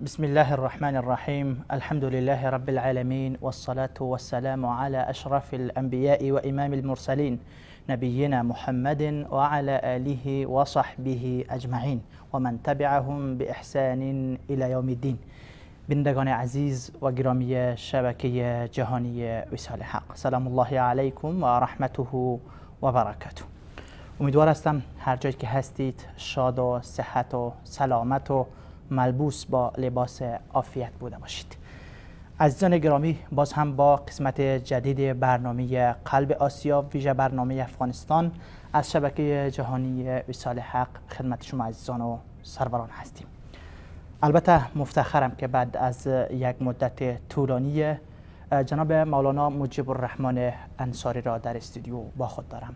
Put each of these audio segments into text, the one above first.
بسم الله الرحمن الرحيم. الحمد لله رب العالمين، والصلاة والسلام على أشرف الأنبياء وإمام المرسلين نبينا محمد وعلى آله وصحبه أجمعين ومن تبعهم بإحسان إلى يوم الدين. بندگان عزیز و گرامی شبکه جهانی وصال حق، سلام الله علیکم و رحمته و برکاته. امیدوار هستم هر جایی که هستید شاد و صحت و سلامت و ملبوس با لباس عافیت بوده باشید. عزیزان گرامی، باز هم با قسمت جدید برنامه قلب آسیا ویژه برنامه افغانستان از شبکه جهانی وصال حق خدمت شما عزیزان و سروران هستیم. البته مفتخرم که بعد از یک مدت طولانی جناب مولانا مجیب الرحمن انصاری را در استودیو با خود دارم.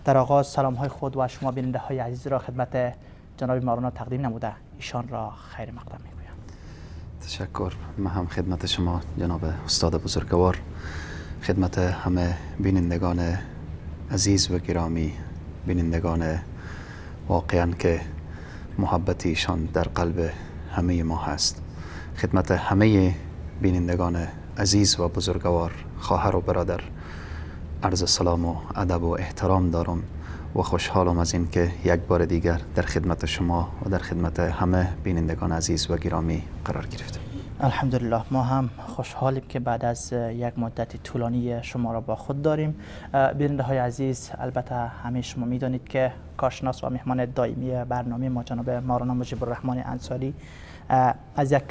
در آغاز سلام های خود و شما بیننده های عزیز را خدمت جناب مولانا تقدیم نموده ایشان را خیر مقدم میگویم. تشکر. من هم خدمت شما جناب استاد بزرگوار، خدمت همه بینندگان عزیز و گرامی، بینندگان واقعا که محبت ایشان در قلب همه ما هست، خدمت همه بینندگان عزیز و بزرگوار، خواهر و برادر، عرض سلام و ادب و احترام دارم و خوشحالم از این که یک بار دیگر در خدمت شما و در خدمت همه بینندگان عزیز و گرامی قرار گرفتم. الحمدلله، ما هم خوشحالیم که بعد از یک مدت طولانی شما را با خود داریم. بیننده های عزیز، البته همه شما میدانید که کارشناس و مهمان دائمی برنامه ما جناب مولانا مجیب الرحمن انصاری از یک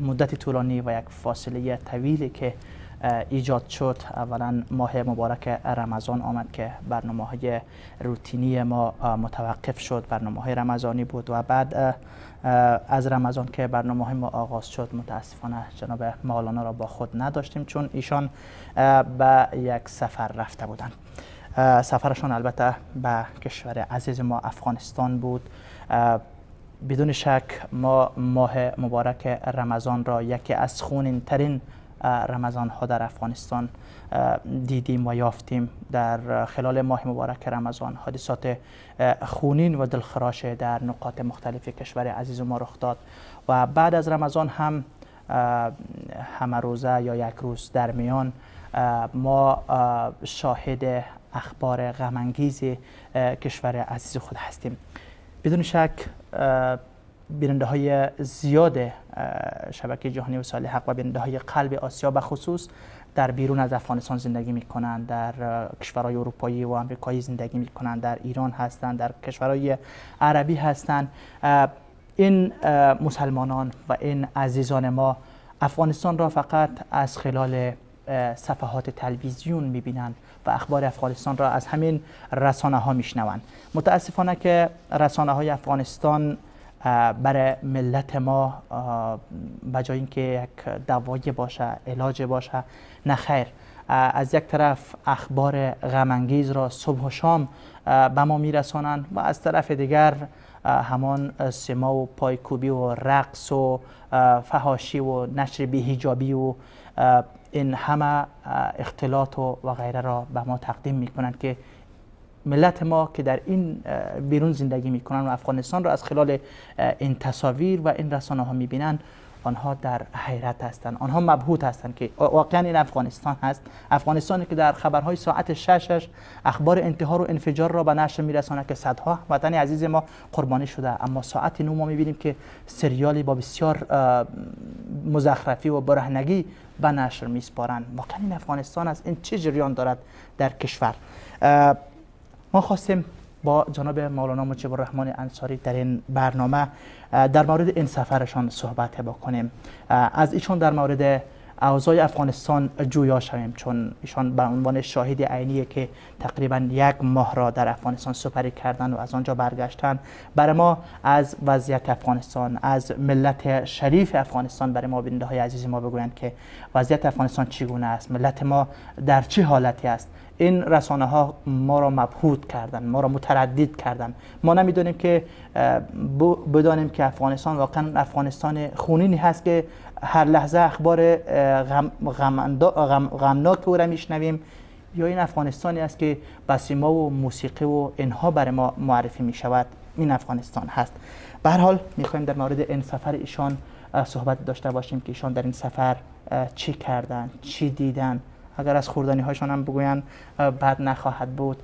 مدت طولانی و یک فاصله طویلی که ایجاد شد، اولا ماه مبارک رمضان آمد که برنامه های روتینی ما متوقف شد، برنامه های رمضانی بود و بعد از رمضان که برنامه های ما آغاز شد متاسفانه جناب مولانا را با خود نداشتیم چون ایشان به یک سفر رفته بودند. سفرشان البته به کشور عزیز ما افغانستان بود. بدون شک ما ماه مبارک رمضان را یکی از خونین ترین رمضان ها در افغانستان دیدیم و یافتیم. در خلال ماه مبارک رمضان حادثات خونین و دلخراش در نقاط مختلف کشور عزیز ما رخ داد و بعد از رمضان هم همه روزه یا یک روز در میان ما شاهد اخبار غم انگیز کشور عزیز خود هستیم. بدون شک بیننده های زیاد شبکه جهانی وصال حق و بیننده های قلب آسیا به خصوص در بیرون از افغانستان زندگی می کنند، در کشورهای اروپایی و آمریکایی زندگی می کنند، در ایران هستند، در کشورهای عربی هستند. این مسلمانان و این عزیزان ما افغانستان را فقط از خلال صفحات تلویزیون می بینند و اخبار افغانستان را از همین رسانه ها می شنوند. متاسفانه که رسانه های افغانستان برای ملت ما بجای اینکه یک دوایی باشه، علاج باشه، نه خیر، از یک طرف اخبار غم انگیز را صبح و شام به ما میرسانند و از طرف دیگر همان سما و پایکوبی و رقص و فحاشی و نشر بی‌حجابی و این همه اختلاط و غیره را به ما تقدیم میکنند که ملت ما که در این بیرون زندگی میکنن و افغانستان را از خلال این تصاویر و این رسانه ها میبینن، آنها در حیرت هستند، آنها مبهوت هستند که واقعا این افغانستان هست، افغانستانی که در خبرهای ساعت 6 اخبار انتحار و انفجار را به نشر میرساند که صدها وطن عزیز ما قربانی شده، اما ساعت 9 ما میبینیم که سریالی با بسیار مزخرفی و برهنگی به نشر میسپارند. واقعا این افغانستان است، این چه جریان دارد در کشور؟ ما خواستیم با جناب مولانا مجیب الرحمن انصاری در این برنامه در مورد این سفرشان صحبت بکنیم، از ایشان در مورد اوضاع افغانستان جویا شویم، چون ایشان به عنوان شاهد عینیه که تقریبا یک ماه را در افغانستان سپری کردن و از آنجا برگشتن. برای ما از وضعیت افغانستان، از ملت شریف افغانستان برای ما بیننده های عزیز ما بگویند که وضعیت افغانستان چگونه است، ملت ما در چه حالتی است. این رسانه ها ما را مبهوت کردن، ما را متردد کردن. ما نمیدونیم که بدانیم که افغانستان واقعا افغانستان خونینی هست که هر لحظه اخبار غمناک او را میشنویم، یا این افغانستانی است که با سیما و موسیقی و اینها برای ما معرفی می شود. این افغانستان هست. به هر حال میخوایم در مورد این سفر ایشان صحبت داشته باشیم که ایشان در این سفر چی کردن، چی دیدن. اگر از خوردنی هایشان هم بگوین بد نخواهد بود.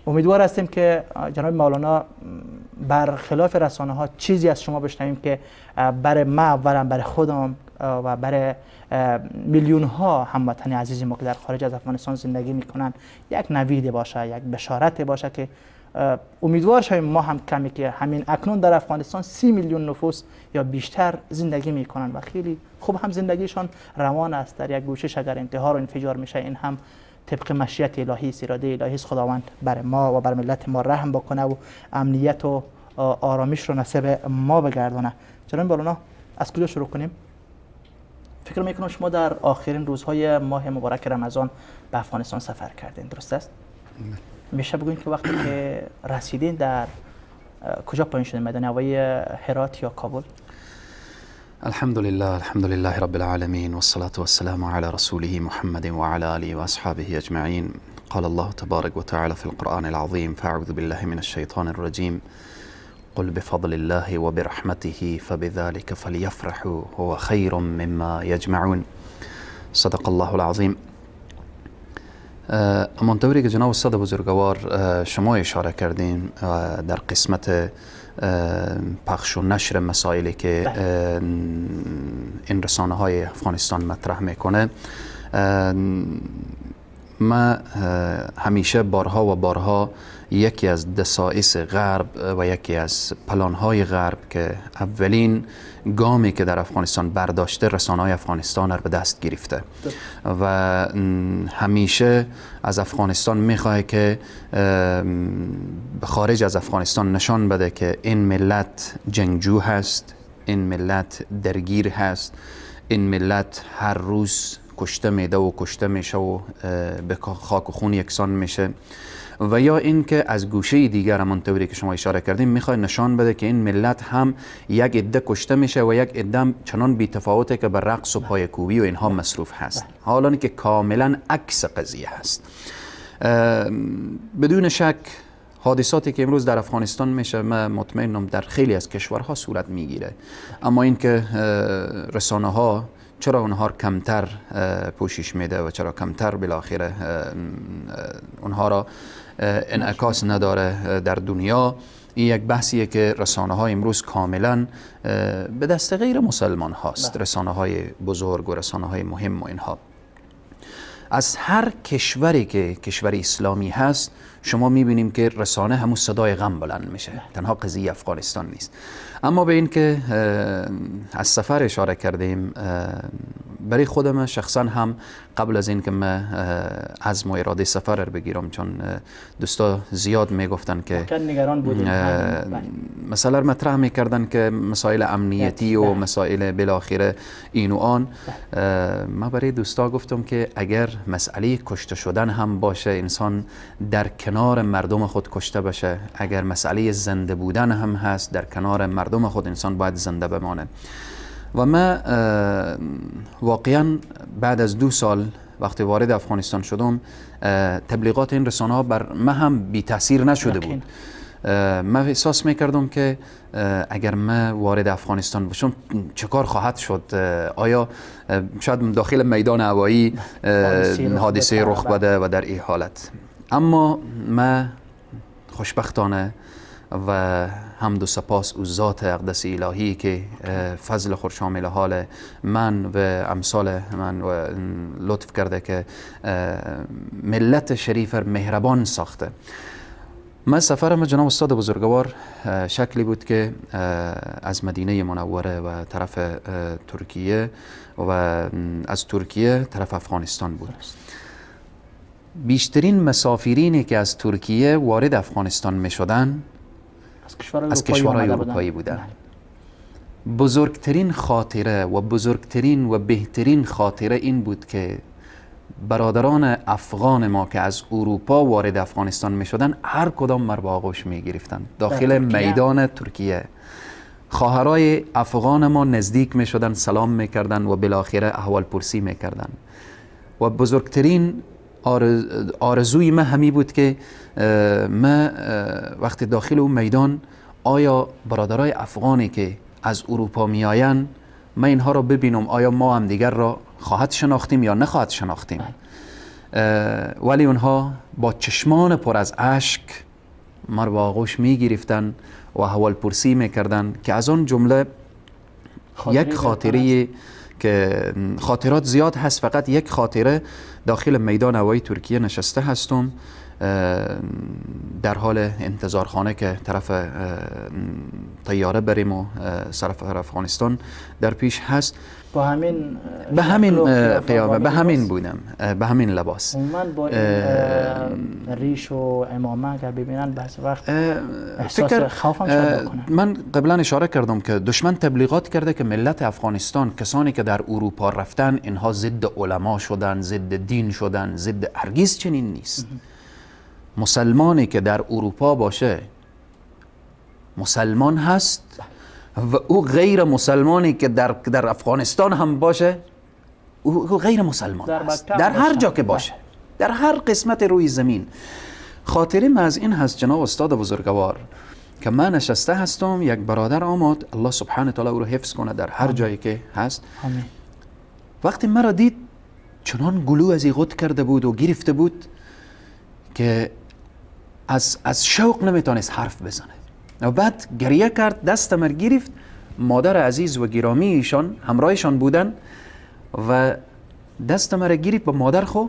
امیدوار هستیم که جناب مولانا برخلاف رسانه ها چیزی از شما بشنویم که برای ما اولا، برای خودم و برای میلیون ها هموطن عزیز ما که در خارج از افغانستان زندگی میکنن یک نوید باشه، یک بشارت باشه که امیدوار شویم ما هم کمی که همین اکنون در افغانستان 30 میلیون نفوس یا بیشتر زندگی میکنن و خیلی خوب هم زندگیشان روان است. در یک گوشش اگر انتحار و انفجار میشه، این هم طبق مشیت الهی است، اراده الهی است. خداوند بر ما و بر ملت ما رحم بکنه و امنیت و آرامش رو نصیب ما بگردونه. جناب مولانا از کجا شروع کنیم؟ فکر میکنم شما در آخرین روزهای ماه مبارک رمضان به افغانستان سفر کردین، درست است؟ میشه بگوین که وقتی که رسیدین در کجا پایین شدین؟ میدان هوایی هرات یا کابل؟ الحمد لله رب العالمين والصلاة والسلام على رسوله محمد وعلى آله وأصحابه أجمعين. قال الله تبارك وتعالى في القرآن العظيم: فأعوذ بالله من الشيطان الرجيم قل بفضل الله وبرحمته فبذلك فليفرحوا هو خير مما يجمعون. صدق الله العظيم. همانطوری که جناب استاد بزرگوار شما اشاره کردین در قسمت پخش و نشر مسائلی که این رسانه های افغانستان مطرح میکنه، ما همیشه بارها و بارها یکی از دسائس غرب و یکی از پلانهای غرب که اولین گامی که در افغانستان برداشته رسانه‌های افغانستان را به دست گرفته و همیشه از افغانستان میخواه که خارج از افغانستان نشان بده که این ملت جنگجو هست، این ملت درگیر هست، این ملت هر روز کشته میده و کشته میشه و به خاک و خون یکسان میشه. و یا اینکه از گوشه دیگر همانطوری که شما اشاره کردیم میخواد نشان بده که این ملت هم یک عده کشته میشه و یک عده چنان بی‌تفاوته که به رقص و پایکوبی و اینها مصروف هست، حالا که کاملا عکس قضیه هست. بدون شک حادثاتی که امروز در افغانستان میشه، من مطمئنم در خیلی از کشورها صورت میگیره، اما اینکه رسانه ها چرا اونها کمتر پوشش میده و چرا کمتر بالاخره اونها را انعکاس نداره در دنیا، این یک بحثیه که رسانه های امروز کاملا به دست غیر مسلمان هاست، رسانه های بزرگ و رسانه های مهم و اینها. از هر کشوری که کشور اسلامی هست شما میبینیم که رسانه همون صدای غم بلند میشه، تنها قضیه افغانستان نیست. اما به این که از سفر اشاره کردیم، برای خودم شخصا هم قبل از این که من عزم و اراده سفر رو بگیرم، چون دوستا زیاد میگفتن که نگران بودیم، مسئله مطرح میکردن که مسائل امنیتی و مسائل بالاخره این و آن، من برای دوستا گفتم که اگر مسئله کشته شدن هم باشه، انسان در کنار مردم خود کشته بشه، اگر مسئله زنده بودن هم هست، در کنار مردم خود انسان باید زنده بمانه. و من واقعا بعد از 2 سال وقتی وارد افغانستان شدم، تبلیغات این رسانه ها بر من هم بی تاثیر نشده بود. من احساس میکردم که اگر من وارد افغانستان باشم چه کار خواهد شد، آیا شاید داخل میدان هوایی حادثه رخ بده و در این حالت. اما من خوشبختانه و حمد و سپاس او ذات اقدس الهی که فضل خود شامل حال من و امثال من و لطف کرده که ملت شریف مهربان ساخته. من سفرم جناب استاد بزرگوار شکلی بود که از مدینه منوره و طرف ترکیه و از ترکیه طرف افغانستان بود. بیشترین مسافرینی که از ترکیه وارد افغانستان می شدن از کشورهای اروپایی بودن. بزرگترین خاطره و بزرگترین و بهترین خاطره این بود که برادران افغان ما که از اروپا وارد افغانستان می شدن هر کدام مر به آغوش می گرفتن داخل میدان ترکیه. خواهرای افغان ما نزدیک می شدن، سلام می کردن و بالاخره احوال پرسی می کردن. و بزرگترین آرزوی من همی بود که من وقتی داخل اون میدان آیا برادرای افغانی که از اروپا میآیند من اینها را ببینم آیا ما هم دیگر را خواهد شناختیم یا نخواهد شناختیم. ولی اونها با چشمان پر از اشک ما را با آغوش می گرفتن و حوال پرسی میکردن که از آن جمله یک خاطره که خاطرات زیاد هست، فقط یک خاطره داخل میدان هوایی ترکیه نشسته هستم در حال انتظار خانه که طرف طیاره بریم و طرف افغانستان در پیش هست. با همین به همین قیافه، به همین بودم، به همین لباس. من با این ریش و عمامه اگر ببینن بعض وقت احساس خوفم شاید بکنن. من قبلا اشاره کردم که دشمن تبلیغات کرده که ملت افغانستان، کسانی که در اروپا رفتن اینها ضد علما شدن، ضد دین شدن، ضد. هرگز چنین نیست. مسلمانی که در اروپا باشه مسلمان هست و او غیر مسلمانی که در افغانستان هم باشه او غیر مسلمان هست، در هر جا که باشه، در هر قسمت روی زمین. خاطره من از این هست جناب استاد بزرگوار که من نشسته هستم، یک برادر آمد، الله سبحانه تعالی او رو حفظ کنه در هر جایی که هست. آمین. وقتی مرا دید چنان گلو از ایغد کرده بود و گرفته بود که از شوق نمیتونست حرف بزنه و بعد گریه کرد، دست من گرفت. مادر عزیز و گرامی ایشان همراهشان بودن و دست من گرفت. با مادر خو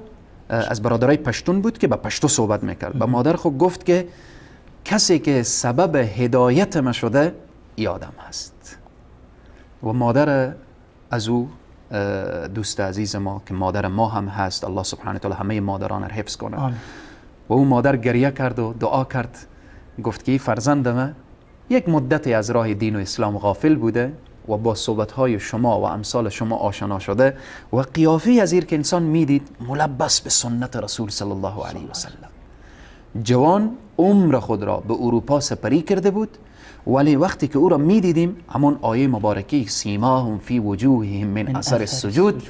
از برادرای پشتون بود که با پشتو صحبت میکرد. با مادر خو گفت که کسی که سبب هدایت ما شده یادم هست. و مادر از او دوست عزیز ما که مادر ما هم هست، الله سبحانه تعالی همه مادران را حفظ کنه. و او مادر گریه کرد و دعا کرد، گفت که فرزند من یک مدتی از راه دین و اسلام غافل بوده و با صحبت‌های شما و امثال شما آشنا شده و قیافی از این که انسان میدید ملبس به سنت رسول صلی الله علیه و سلم. جوان عمر خود را به اروپا سپری کرده بود، ولی وقتی که او را میدیدیم همون آیه مبارکی سیماهم فی وجوههم من اثر السجود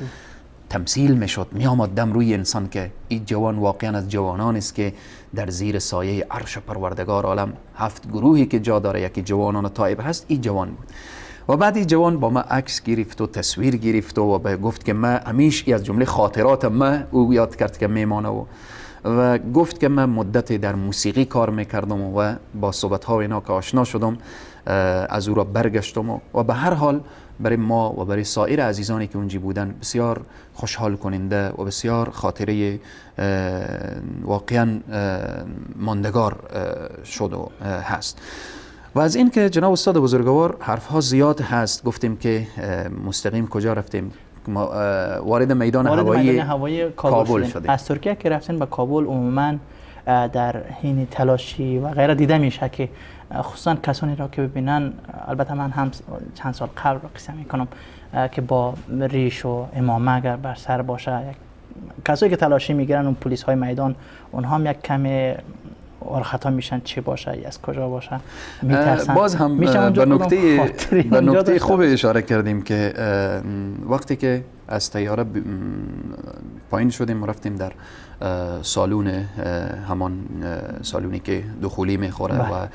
تمثیل میشد، می آمد دم روی انسان که این جوان واقعا از جوانان است که در زیر سایه عرش پروردگار عالم 7 گروهی که جا داره، یکی جوانان طائب هست، این جوان بود. و بعد این جوان با ما عکس گرفت و تصویر گرفت و گفت که من همیشه از جمله خاطرات من او یاد کرد که میمانه و گفت که من مدت در موسیقی کار میکردم و با صحبت ها اینا که آشنا شدم از او را برگشتم و به هر حال برای ما و برای سایر عزیزانی که اونجا بودن بسیار خوشحال کننده و بسیار خاطره واقعا ماندگار شد و هست. و از این که جناب استاد بزرگوار حرف ها زیاد هست، گفتیم که مستقیم کجا رفتیم؟ وارد میدان هوایی کابل شدیم. از ترکیه که رفتین به کابل عموما در حین تلاشی و غیره دیده میشه که خصوصا کسانی را که ببینن، البته من هم چند سال قبل را قصه میکنم که با ریش و عمامه اگر بر سر باشه، کسایی که تلاشی میگیرن اون پلیس های میدان اونها هم یک کمی خطا میشن چی باشه از کجا باشه میترسن. باز هم به نکته خوب اشاره کردیم که وقتی که از طیاره پایین شدیم رفتیم در سالون، همان سالونی که دخولی میخوره و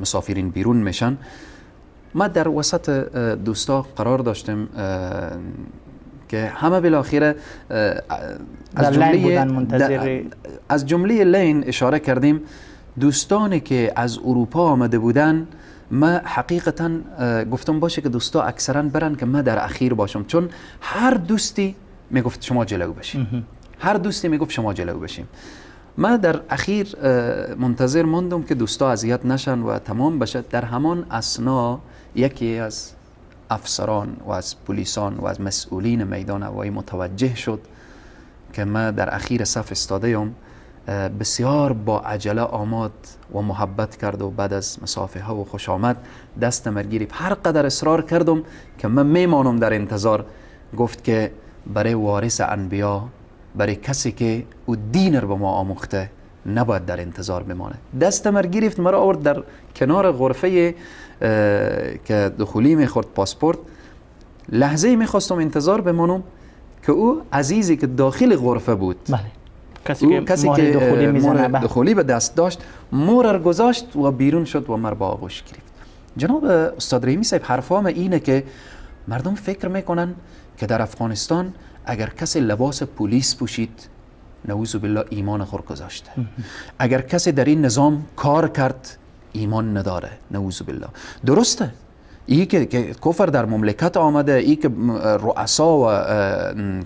مسافرین بیرون میشن، ما در وسط دوستا قرار داشتیم که همه بالاخره از جمله لین اشاره کردیم دوستانی که از اروپا آمده بودن. ما حقیقتا گفتم باشه که دوستا اکثرا برن که ما در اخیر باشم، چون هر دوستی میگفت شما جلو بشیم، هر دوستی میگفت شما جلو بشیم. ما در اخیر منتظر ماندم که دوستا اذیت نشن و تمام بشه. در همان اثنا یکی از افسران و از پلیسان و از مسئولین میدان هوایی متوجه شد که ما در اخیر صف استاده‌ام، بسیار با عجله آمد و محبت کرد و بعد از مسافه ها و خوش آمد دست من گرفت. هر قدر اصرار کردم که من میمانم در انتظار، گفت که برای وارث انبیا، برای کسی که او دین رو به ما آموخته نباید در انتظار بمانه. دست من گرفت، مرا آورد در کنار غرفه که دخولی میخورد پاسپورت. لحظه میخواستم انتظار بمانم که او عزیزی که داخل غرفه بود، بله، کسی که دخولی میزنه، مهر دخولی به دست داشت، مهر گذاشت و بیرون شد و مر با آغوش گرفت. جناب استاد رحیمی صاحب، حرفام اینه که مردم فکر میکنن که در افغانستان اگر کسی لباس پلیس پوشید، نعوذ بالله ایمان خور گذاشته. اگر کسی در این نظام کار کرد، ایمان نداره، نعوذ بالله. درسته، ای که کفر در مملکت آمده، ای که رؤسا و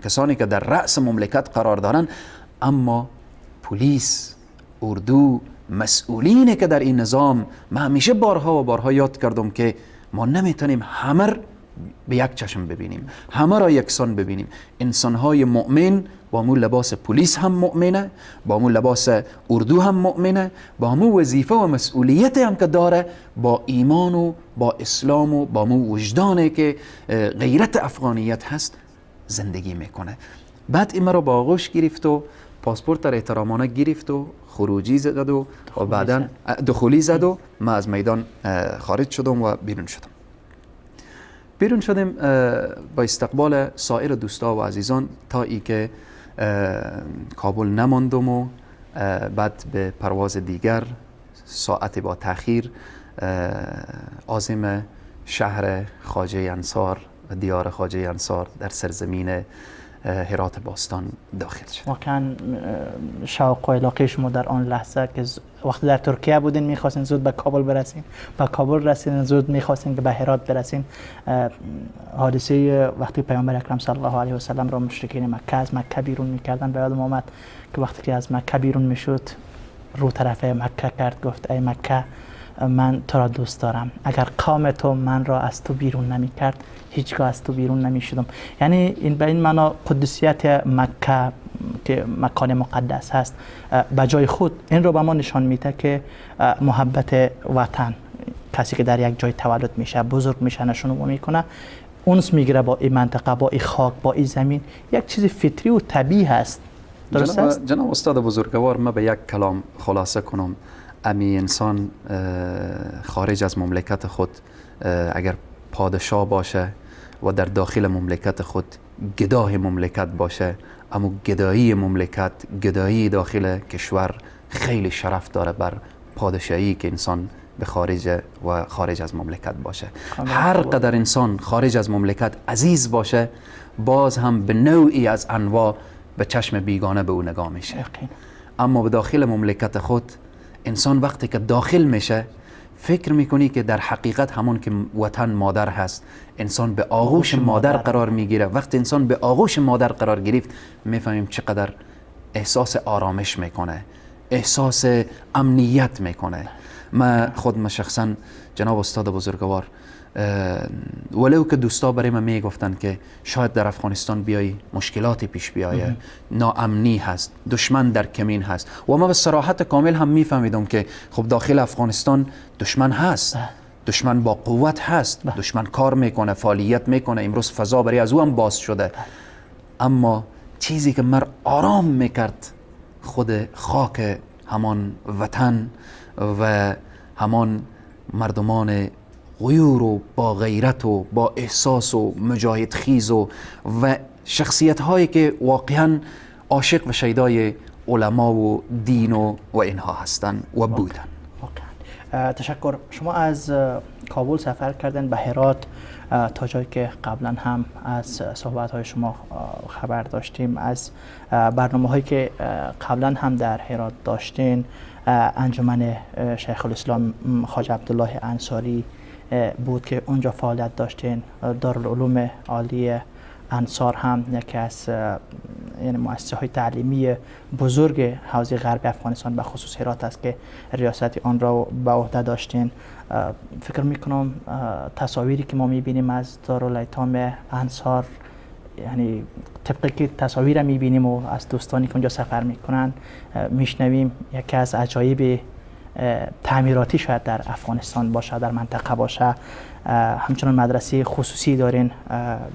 کسانی که در رأس مملکت قرار دارن، اما پلیس، اردو، مسئولینی که در این نظام، من همیشه بارها و بارها یاد کردم که ما نمیتونیم همه به یک چشم ببینیم، همه را یکسان ببینیم. انسانهای مؤمن با مو لباس پلیس هم مؤمنه، با مو لباس اردو هم مؤمنه، با مو وظیفه و مسئولیت هم که داره، با ایمان و با اسلام و با مو وجدانی که غیرت افغانیت هست زندگی میکنه. بعد این مرا با آغوش گرفت و پاسپورت را احترامانه گرفت و خروجی زد و بعدا دخولی زد و من از میدان خارج شدم و بیرون شدیم با استقبال سایر دوستا و عزیزان تا ای که کابل نماندم و بعد به پرواز دیگر ساعت با تأخیر عازم شهر خواجه انصار و دیار خواجه انصار در سرزمین هرات باستان داخل شد. واقعا شوق و علاقه شما در آن لحظه که وقتی در ترکیه بودین میخواستین زود به کابل برسین، به کابل رسیدین، زود میخواستین که به هرات برسین. حادثه وقتی پیامبر اکرم صلی الله علیه و سلم را مشرکین مکه از مکه بیرون میکردن، به یادم آمد که وقتی که از مکه بیرون میشد رو طرف مکه کرد، گفت ای مکه، من تو را دوست دارم، اگر قوم تو من را از تو بیرون نمی کرد هیچگاه از تو بیرون نمی شدم. یعنی این به این معنا قدسیت مکه که مکان مقدس هست به جای خود این رو به ما نشان میده که محبت وطن، کسی که در یک جای تولد میشه، بزرگ میشه، نشون میکنه، اونس میگیره با این منطقه، با این خاک، با این زمین، یک چیز فطری و طبیعی هست. درست است؟ جناب استاد بزرگوار، من به یک کلام خلاصه کنم. امی انسان خارج از مملکت خود اگر پادشاه باشه و در داخل مملکت خود گدای مملکت باشه، اما گدایی مملکت، گدایی داخل کشور خیلی شرف داره بر پادشاهی که انسان به خارج از مملکت باشه. هر قدر انسان خارج از مملکت عزیز باشه، باز هم به نوعی از انواع به چشم بیگانه به او نگاه میشه. اما به داخل مملکت خود انسان وقتی که داخل میشه فکر میکنی که در حقیقت همون که وطن مادر هست، انسان به آغوش مادر قرار میگیره. وقتی انسان به آغوش مادر قرار گرفت میفهمیم چقدر احساس آرامش میکنه، احساس امنیت میکنه. من شخصا جناب استاد بزرگوار، ولو که دوستا برای من میگفتن که شاید در افغانستان بیایی مشکلاتی پیش بیایه، ناامنی هست، دشمن در کمین هست، و ما به صراحت کامل هم میفهمیدم که خب داخل افغانستان دشمن هست، دشمن با قوت هست، دشمن کار میکنه، فعالیت میکنه، امروز فضا برای از او هم باز شده. اما چیزی که مر آرام میکرد خود خاک همان وطن و همان مردمان غیور و با غیرت و با احساس و مجاهد خیز و شخصیت هایی که واقعا عاشق و شیدای علما و دین و اینها هستن و بودن. تشکر. شما از کابل سفر کردن به هرات، تا جایی که قبلا هم از صحبت های شما خبر داشتیم، از برنامه هایی که قبلا هم در هرات داشتین، انجمن شیخ الاسلام خواجه عبدالله انصاری بود که اونجا فعالیت داشتین. دارالعلوم عالی انصار هم یکی از یعنی مؤسسه های تعلیمی بزرگ حوزه غربی افغانستان به خصوص هرات است که ریاست آن را به عهده داشتین. فکر میکنم تصاویری که ما میبینیم از دارالایتام انصار، یعنی طبقی که تصاویر میبینیم و از دوستانی که اونجا سفر میکنن میشنویم، یکی از عجایب تعمیراتی شاید در افغانستان باشه، در منطقه باشه. همچنان مدرسه خصوصی دارین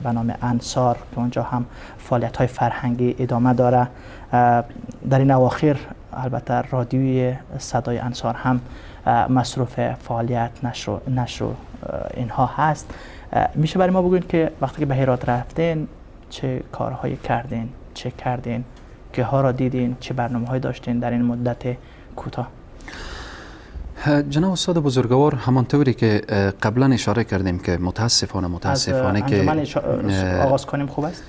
به نام انصار که اونجا هم فعالیت های فرهنگی ادامه داره. در این اواخر البته رادیوی صدای انصار هم مصروف فعالیت نشر اینها هست. میشه برای ما بگوین که وقتی که به هرات رفتین چه کارهایی کردین، چه کردین، که ها را دیدین، چه برنامه‌هایی داشتین در این مدت کوتاه؟ جناب استاد بزرگوار، همانطوری که قبلا اشاره کردیم که متاسفانه که آغاز کنیم خوب است؟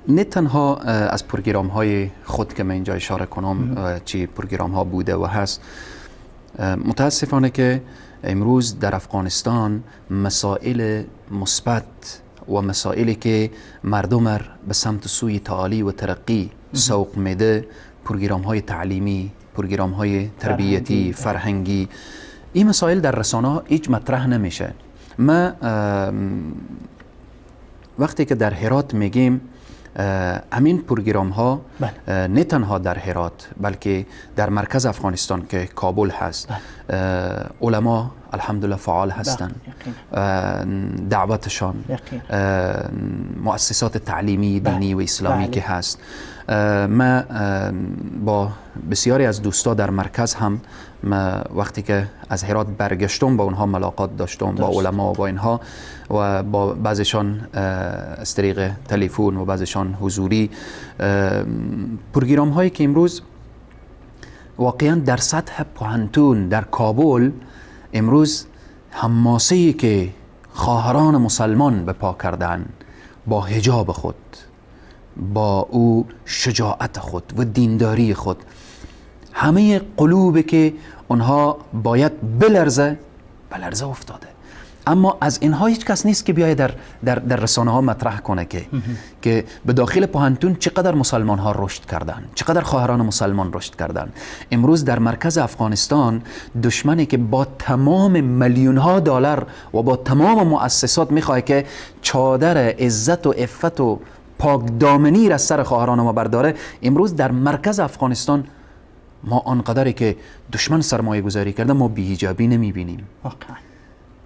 نه تنها از پروگرام های خود که من اینجا اشاره کنم چی پروگرام ها بوده و هست، متاسفانه که امروز در افغانستان مسائل مثبت و مسائلی که مردم به سمت سوی تعالی و ترقی سوق میده، پروگرام های تعلیمی، پروگرام های تربیتی، فرهنگی، این مسائل در رسانه ها هیچ مطرح نمیشه. ما وقتی که در هرات میگیم همین پروگرام ها نه تنها در هرات بلکه در مرکز افغانستان که کابل هست، علما الحمدلله فعال هستند، دعوتشان، مؤسسات تعلیمی دینی و اسلامی که هست. ما با بسیاری از دوستا در مرکز هم وقتی که از هرات برگشتم با اونها ملاقات داشتم، با علما و با اینها، و با بعضشان از طریق تلفن و بعضشان حضوری. پروگرام هایی که امروز واقعا در سطح پوهنتون در کابل امروز حماسه‌ای که خواهران مسلمان به پا کردن با حجاب خود، با او شجاعت خود و دینداری خود، همه قلوبی که اونها باید بلرزه افتاده. اما از اینها هیچ کس نیست که بیاید در رسانه ها مطرح کنه که به داخل پوهنتون چقدر مسلمان ها رشد کردن، چقدر خواهران مسلمان رشد کردن. امروز در مرکز افغانستان دشمنی که با تمام میلیون ها دلار و با تمام مؤسسات میخواد که چادر عزت و عفت و پاک دامنی را سر خواهران ما برداره، امروز در مرکز افغانستان ما آنقدری که دشمن سرمایه گذاری کرده ما بی‌حجابی نمیبینیم.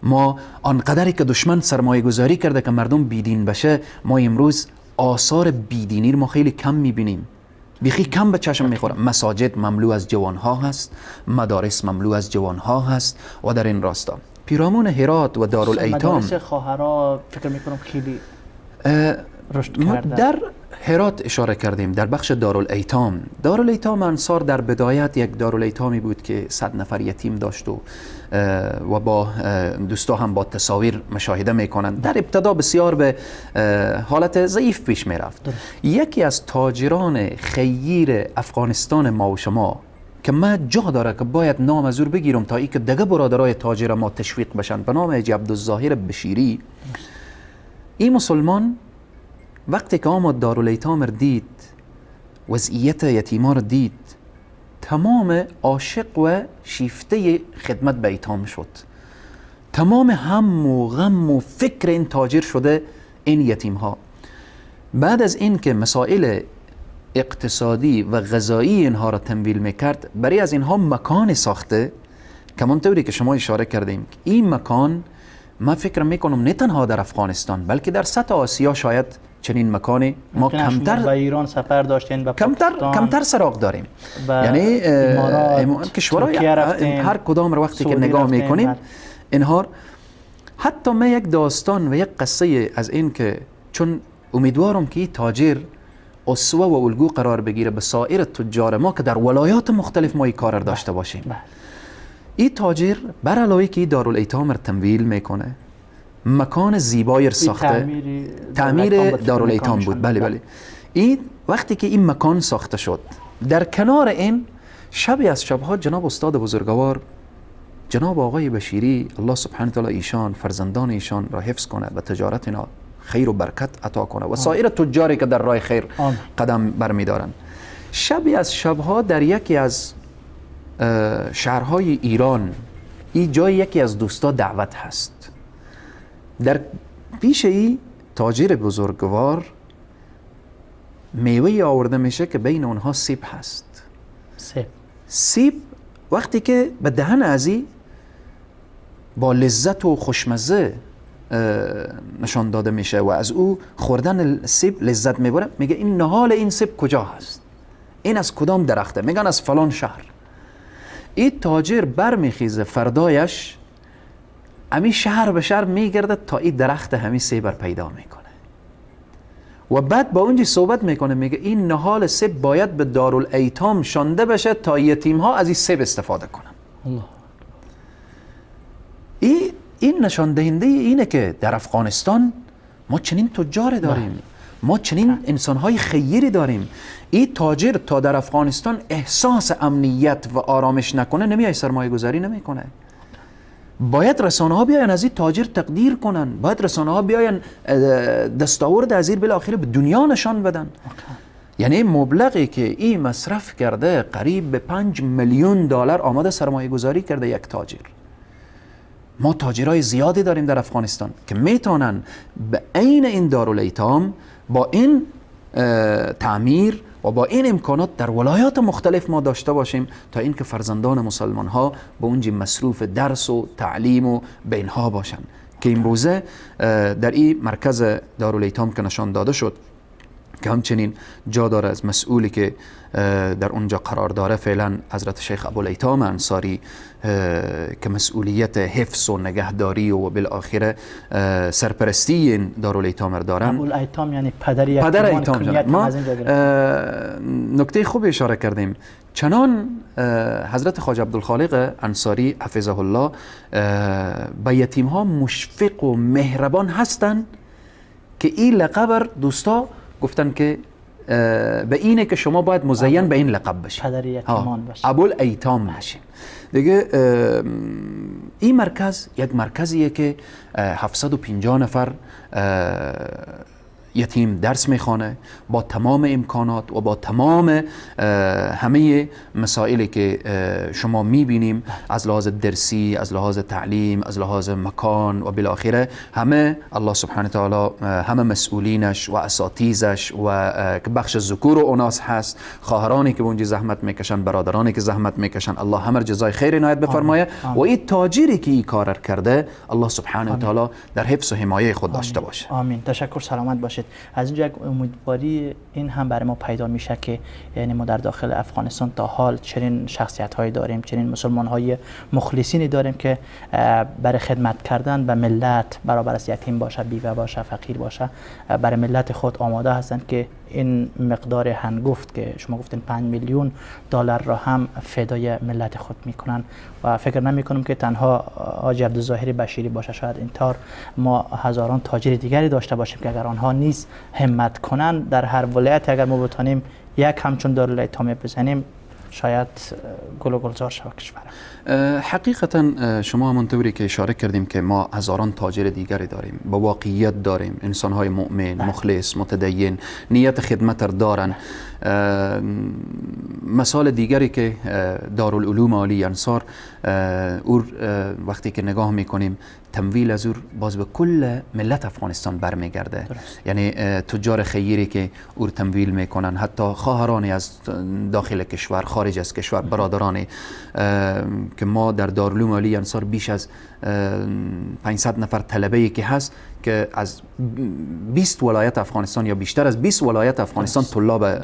ما آنقدری که دشمن سرمایه گذاری کرده که مردم بیدین بشه، ما امروز آثار بیدینی رو ما خیلی کم میبینیم، بیخی کم به چشم میخوره. مساجد مملو از جوان ها هست، مدارس مملو از جوان ها هست و در این راستا پیرامون هرات و دارالایتام مدارس خواهرها فکر میکنم خیلی رشد کرده. در هرات اشاره کردیم، در بخش دارالایتام انصار در بدایت یک دارالایتامی بود که 100 نفر یتیم داشت و با دوستا هم با تصاویر مشاهده میکنند. در ابتدا بسیار به حالت ضعیف پیش میرفت. یکی از تاجران خیر افغانستان ما و شما که ما جا داره که باید نام از او بگیرم تا ای که دیگه برادرای تاجر ما تشویق بشن، به نام حاجی عبدالظاهر بشیری، این مسلمان وقتی که آمد دارالایتام دید، وضعیت یتیما را دید، تمام عاشق و شیفته خدمت به ایتام شد. تمام هم و غم و فکر این تاجر شده این یتیم ها. بعد از این که مسائل اقتصادی و غذایی اینها را تمویل میکرد، برای از اینها مکان ساخته که منطوری که شما اشاره کردیم. این مکان من فکر میکنم نه تنها در افغانستان بلکه در سطح آسیا شاید چنین مکانی ما کمتر به ایران سفر داشتین، به کمتر سراغ داریم. یعنی کشورهای هر کدام رو وقتی که نگاه میکنیم اینها، حتی من یک داستان و یک قصه از این که چون امیدوارم که تاجر اسوه و الگو قرار بگیره به سایر تجار ما که در ولایات مختلف ما این کار را داشته باشیم. این تاجر بر علاوه که دارالایتام را تمویل میکنه، مکان زیبایی را ساخته، تعمیر دارالایتام بود. بله. این وقتی که این مکان ساخته شد، در کنار این شبی از شبها جناب استاد بزرگوار جناب آقای بشیری الله سبحانه و تعالی ایشان فرزندان ایشان را حفظ کنه و تجارت اینا خیر و برکت عطا کنه و سایر تجاری که در راه خیر قدم برمیدارن، شبی از شبها در یکی از شهرهای ایران، این جای یکی از دوستا دعوت هست. در پیش ای تاجر بزرگوار میوه آورده میشه که بین اونها سیب هست. سیب وقتی که به دهن ازی با لذت و خوشمزه نشان داده میشه و از او خوردن سیب لذت میبره، میگه این نهال این سیب کجا هست؟ این از کدام درخته؟ میگن از فلان شهر. این تاجر برمیخیزه فردایش امی شهر به شهر میگرده تا این درخت همی سیب پیدا میکنه. و بعد با اونجی صحبت میکنه، میگه این نهال سب باید به دارالایتام شانده بشه تا یتیم ها از این سب استفاده کنن. الله. این نشان دهنده اینه که در افغانستان ما چنین تجار داریم، ما چنین انسانهای خیری داریم. این تاجر تا در افغانستان احساس امنیت و آرامش نکنه نمیای سرمایه گذاری نمیکنه. باید رسانه ها بیاین از این تاجر تقدیر کنن، باید رسانه ها بیاین دستاورد از این بالاخره به دنیا نشان بدن. یعنی مبلغی که این مصرف کرده قریب به 5 میلیون دلار آماده سرمایه گذاری کرده یک تاجر. ما تاجرای زیادی داریم در افغانستان که میتونن به عین این دارالایتام با این تعمیر و با این امکانات در ولایات مختلف ما داشته باشیم تا اینکه فرزندان مسلمان ها به اونجا مصروف درس و تعلیم و به اینها باشن. که امروزه در این مرکز دارالایتام که نشان داده شد که همچنین جا داره از مسئولی که در اونجا قرار داره فعلا حضرت شیخ ابوالایتام انصاری که مسئولیت حفظ و نگهداری و بالاخره سرپرستی این دارالایتام را دارن. ابوالایتام یعنی پدر ایتام. ما نکته خوب اشاره کردیم، چنان حضرت خواجه عبدالخالق انصاری حفظه الله به یتیم ها مشفق و مهربان هستند که این لقب دوستا گفتن که به اینه که شما باید مزین به این لقب بشین، پدر یتیمان بشین، ابوالایتام بشین. دیگه این مرکز یک مرکزیه که 750 نفر یتیم درس میخوانه با تمام امکانات و با تمام همه مسائلی که شما میبینیم از لحاظ درسی، از لحاظ تعلیم، از لحاظ مکان و بالاخره همه الله سبحانه تعالی همه مسئولینش و اساتیزش و که بخش ذکور و اناس هست، خواهرانی که اونجا زحمت میکشن، برادرانی که زحمت میکشن، الله همه جزای خیر عنایت بفرمایه. و این تاجری که این کار کرده الله سبحانه تعالی در حفظ و حمایه خود داشته باشه. آمین. تشکر، سلامت باشید. از اینجا یک امیدواری این هم برای ما پیدا میشه که یعنی ما در داخل افغانستان تا حال چنین شخصیت هایی داریم، چنین مسلمان های مخلصینی داریم که برای خدمت کردن به ملت، برابر از یتیم باشه، بیوه باشه، فقیر باشه، برای ملت خود آماده هستند که این مقدار هنگفت که شما گفتین 5 میلیون دلار را هم فدای ملت خود میکنن. و فکر نمی کنم که تنها حاجی عبدالظاهر بشیری باشه، شاید اینطور ما هزاران تاجر دیگری داشته باشیم که اگر آنها نیز همت کنن در هر ولایت اگر ما بتانیم یک همچون دارالایتام بزنیم شاید گل و گلزار شود کشور. حقیقتا شما همونطوری که اشاره کردیم که ما هزاران تاجر دیگری داریم، با واقعیت داریم، انسان‌های مؤمن، مخلص، متدین، نیت خدمت را دارن. مثال دیگری که دارالعلوم عالی انصار اور وقتی که نگاه میکنیم تمویل از اور باز به کل ملت افغانستان برمیگرده. یعنی تجار خیری که اور تمویل میکنن، حتی خواهرانی از داخل کشور، خارج از کشور، برادرانی که ما در دارالعلوم عالی انصار بیش از 500 نفر طلبه‌ای که هست که از 20 ولایت افغانستان یا بیشتر از 20 ولایت افغانستان طلاب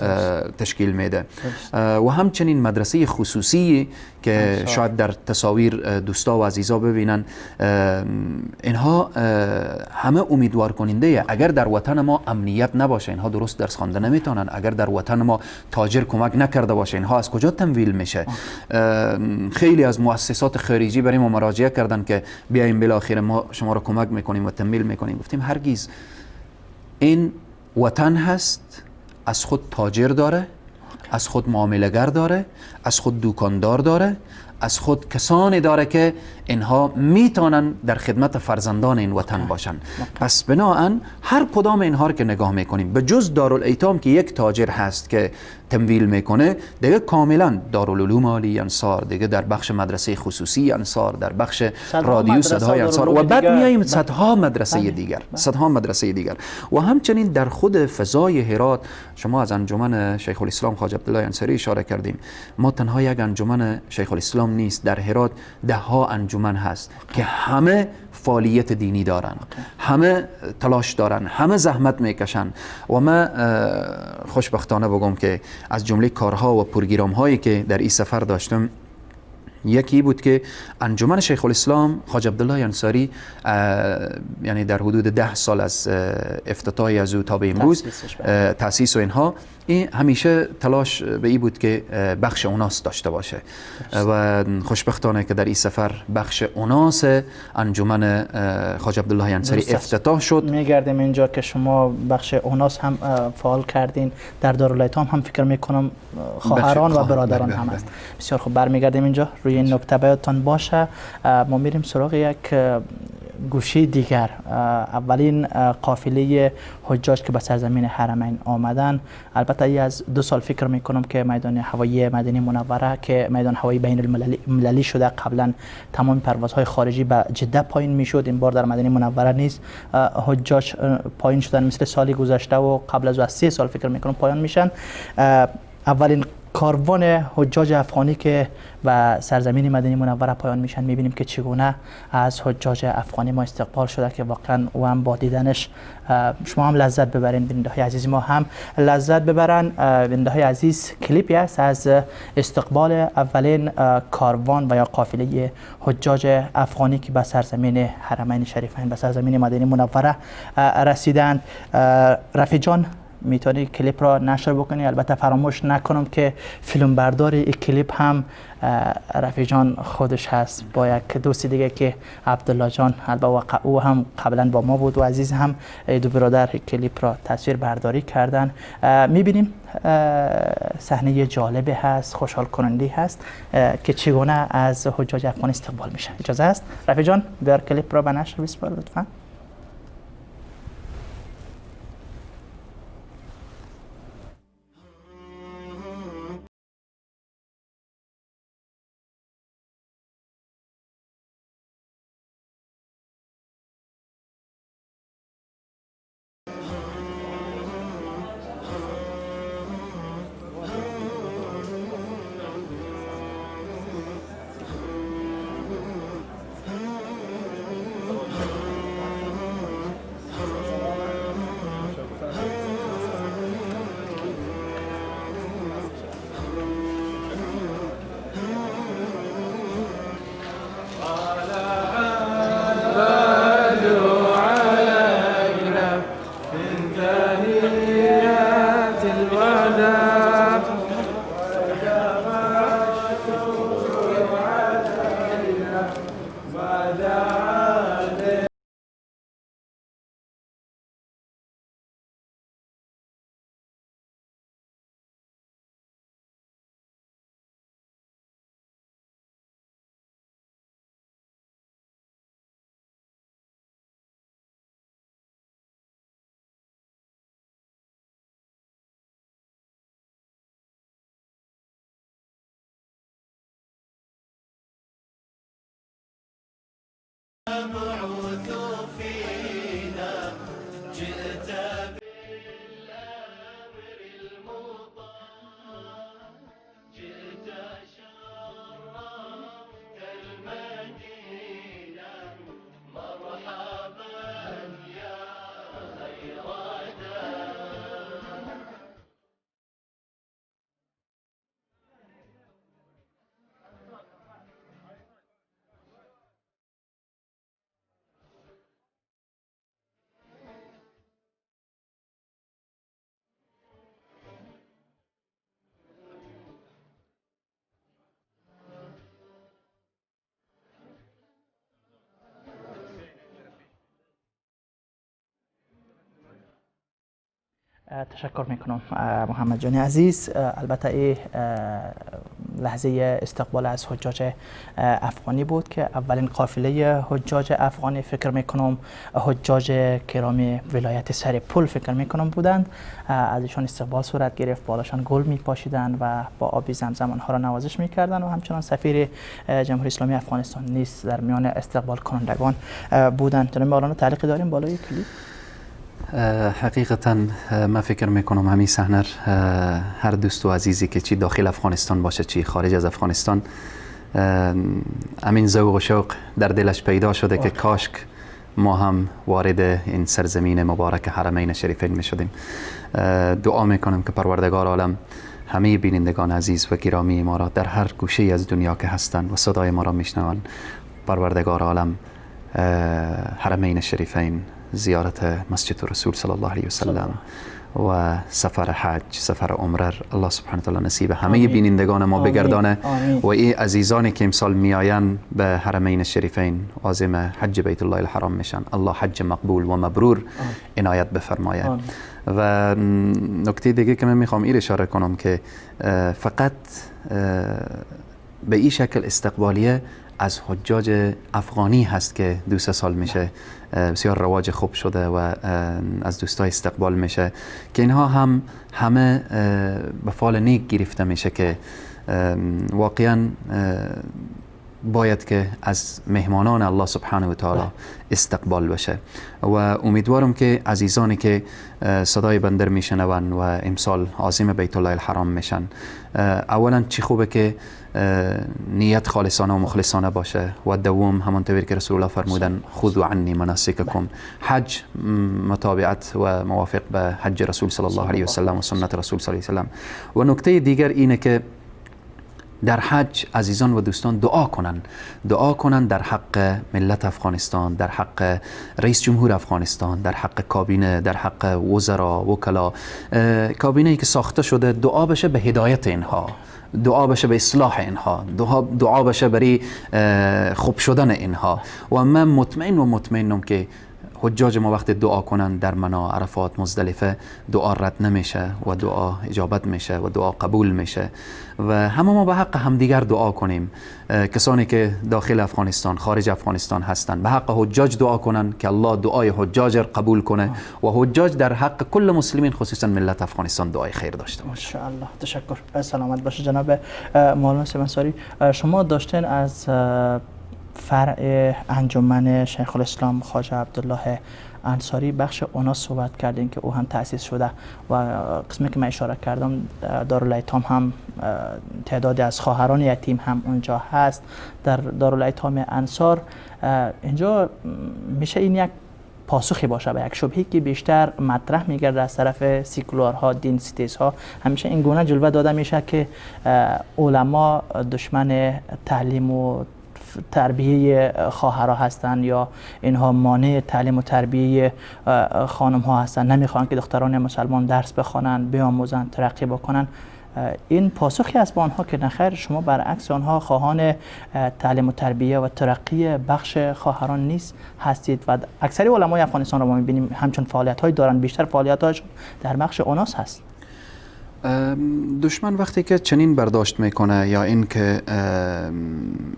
تشکیل میده. و همچنین مدرسه خصوصی که شاید در تصاویر دوستا و عزیزا ببینن، اینها همه امیدوار کننده. اگر در وطن ما امنیت نباشه اینها درست درس خوانده نمیتونن. اگر در وطن ما تاجر کمک نکرده باشه اینها از کجا تمویل میشه؟ خیلی از مؤسسات خارجی برای ما مراجعه کردن که بیایم بالاخره ما شما را کمک میکنیم و تمویل میکنیم. گفتیم هرگز. این وطن هست، از خود تاجر داره، از خود معامله‌گر داره، از خود دکاندار داره، از خود کسانی داره که اینها میتونن در خدمت فرزندان این وطن باشن. پس بناهن هر کدام اینها رو که نگاه میکنیم به جز دارالایتام که یک تاجر هست که تمویل میکنه، دیگه کاملا دارالعلوم عالی انصار، دیگه در بخش مدرسه خصوصی انصار، در بخش رادیو صدای انصار و بعد میاییم صدها مدرسه دیگر، صدها مدرسه دیگر. و همچنین در خود فضای هرات شما از انجمن شیخ الاسلام خواجه عبدالله انصاری اشاره کردیم. ما تنها یک انجمن شیخ الاسلام نیست، در هرات ده ها انجمن هست که همه فعالیت دینی دارن، همه تلاش دارن، همه زحمت میکشن. و من خوشبختانه بگم که از جمله کارها و پروگرام هایی که در این سفر داشتم، یکی بود که انجمن شیخ الاسلام حاج عبدالله انصاری یعنی در حدود 10 سال از افتتاحی از او تا به امروز تأسیس و اینها، این همیشه تلاش به این بود که بخش اوناس داشته باشه و خوشبختانه که در این سفر بخش اوناس انجمن حاج عبدالله انصاری افتتاح شد. میگردیم اینجا که شما بخش اوناس هم فعال کردین، در دارالایتام هم فکر میکنم خواهران و برادران هم هست. بسیار خوب، برمیگردیم اینجا روی این نکته بیاتون باشه. ما میریم سراغ یک گوشه دیگر. اولین قافله حجاج که به سرزمین حرمین آمدن، البته ای از 2 سال فکر میکنم که میدان هوایی مدینه منوره که میدان هوایی بین المللی شده، قبلا تمام پروازهای خارجی به جده پایین میشد، این بار در مدینه منوره نیز حجاج پایین شدن مثل سالی گذشته و قبل از 3 سال فکر میکنم پایان میشن. اولین کاروان حجاج افغانی که و سرزمین مدینه منوره پایان میشن، میبینیم که چگونه از حجاج افغانی ما استقبال شده که واقعا او هم با دیدنش شما هم لذت ببرین، بیننده های عزیز ما هم لذت ببرن. بیننده های عزیز، کلیپی است از استقبال اولین کاروان و یا قافله حجاج افغانی که به سرزمین حرمین شریفین، به سرزمین مدینه منوره رسیدند. رفیع جان، میتونی کلیپ را نشر بکنی؟ البته فراموش نکنم که فیلم بردار این کلیپ هم رفیع جان خودش هست با یک دوست دیگه که عبدالله جان، البته او هم قبلا با ما بود و عزیز هم، دو برادر کلیپ را تصویر برداری کردن. میبینیم صحنه جالبی هست، خوشحال کننده هست که چگونه از حجاج افغان استقبال میشه. اجازه است رفیع جان بیار کلیپ را به نشر بسپار لطفا. مبعوث فينا جئت بالأمر المطاع جئت شرفت المدينة مرحبا يا خير دار. تشکر میکنم محمد جان عزیز. البته این لحظه استقبال از حجاج افغانی بود که اولین قافله حجاج افغانی فکر میکنم حجاج کرام ولایت سرپل فکر میکنم بودند. از ایشان استقبال صورت گرفت، بالاشان گل میپاشیدند و با آبی زمزم آنها را نوازش میکردند و همچنان سفیر جمهوری اسلامی افغانستان نیز در میان استقبال کنندگان بودند. جناب مولانا تعلیقی داریم بالای کلیپ؟ حقیقتا من فکر میکنم همین صحنه هر دوست و عزیزی که چی داخل افغانستان باشه چی خارج از افغانستان، همین ذوق و شوق در دلش پیدا شده که کاشک ما هم وارد این سرزمین مبارک حرمین شریفین می شدیم. دعا میکنم که پروردگار عالم همه بینندگان عزیز و گرامی ما را در هر گوشه از دنیا که هستند و صدای ما را میشنوند، پروردگار عالم حرمین شریفین، زیارت مسجد رسول صلی الله علیه و سلم و سفر حج، سفر عمره، الله سبحانه و تعالی نصیب همه بینندگان ما بگردانه و این عزیزانی که امسال میآیند به حرمین شریفین عازم حج بیت الله الحرام میشن، الله حج مقبول و مبرور عنایت بفرماید. و نکته دیگه که من میخوام این اشاره کنم که فقط به این شکل استقبالیه از حجاج افغانی هست که 2 سال میشه بسیار رواج خوب شده و از دوستای استقبال میشه که اینها هم همه به فال نیک گرفته میشه که واقعا باید که از مهمانان الله سبحانه و تعالی استقبال بشه و امیدوارم که عزیزانی که صدای بندر میشنون و امسال عازم بیت الله الحرام میشن، اولا چی خوبه که نیت خالصانه و مخلصانه باشه و دوم همانطور که رسول الله فرمودن خذوا عنی مناسککم، حج مطابقت و موافق به حج رسول صلی الله علیه و سلم و سنت رسول صلی الله علیه و سلم. و نکته دیگر اینه که در حج عزیزان و دوستان دعا کنن در حق ملت افغانستان، در حق رئیس جمهور افغانستان، در حق کابینه، در حق وزرا، وکلا، کابینه‌ای که ساخته شده، دعا بشه به هدایت اینها، دعا بشه به اصلاح اینها، دعا بشه برای خوب شدن اینها. و من مطمئنم که حجاج ما وقت دعا کنن در منا، عرفات، مزدلفه، دعا رد نمیشه و دعا اجابت میشه و دعا قبول میشه و همه ما به حق همدیگر دعا کنیم. کسانی که داخل افغانستان، خارج افغانستان هستند به حق حجاج دعا کنن که الله دعای حجاج را قبول کنه و حجاج در حق کل مسلمین خصوصا ملت افغانستان دعای خیر داشته باشه. ان الله. تشکر. سلامت باشه جناب مولانا سیمنساری. شما داشتین از فرع انجمن شیخ الاسلام خواجه عبدالله انصاری بخش اونا صحبت کردین که او هم تأسیس شده و قسمی که من اشاره کردم دارالایتام هم تعدادی از خواهران یتیم هم اونجا هست. در دارالایتام انصار اینجا میشه این یک پاسخی باشه به یک شبهه‌ای که بیشتر مطرح میگرده از طرف سیکولارها، دین ستیزها. همیشه این گونه جلوه داده میشه که علما دشمن تعلیم و تربیه خواهرها هستند یا اینها مانع تعلیم و تربیه خانم ها هستند، نمیخوان که دختران مسلمان درس بخوانند، بیاموزند، ترقی بکنن. این پاسخی است به آنها که نخیر شما برعکس آنها خواهان تعلیم و تربیه و ترقی بخش خواهران نیست هستید و اکثر علمای افغانستان رو ما میبینیم همچون فعالیت هایی دارن، بیشتر فعالیت هایشون در بخش اوناس هست. دشمن وقتی که چنین برداشت میکنه یا این که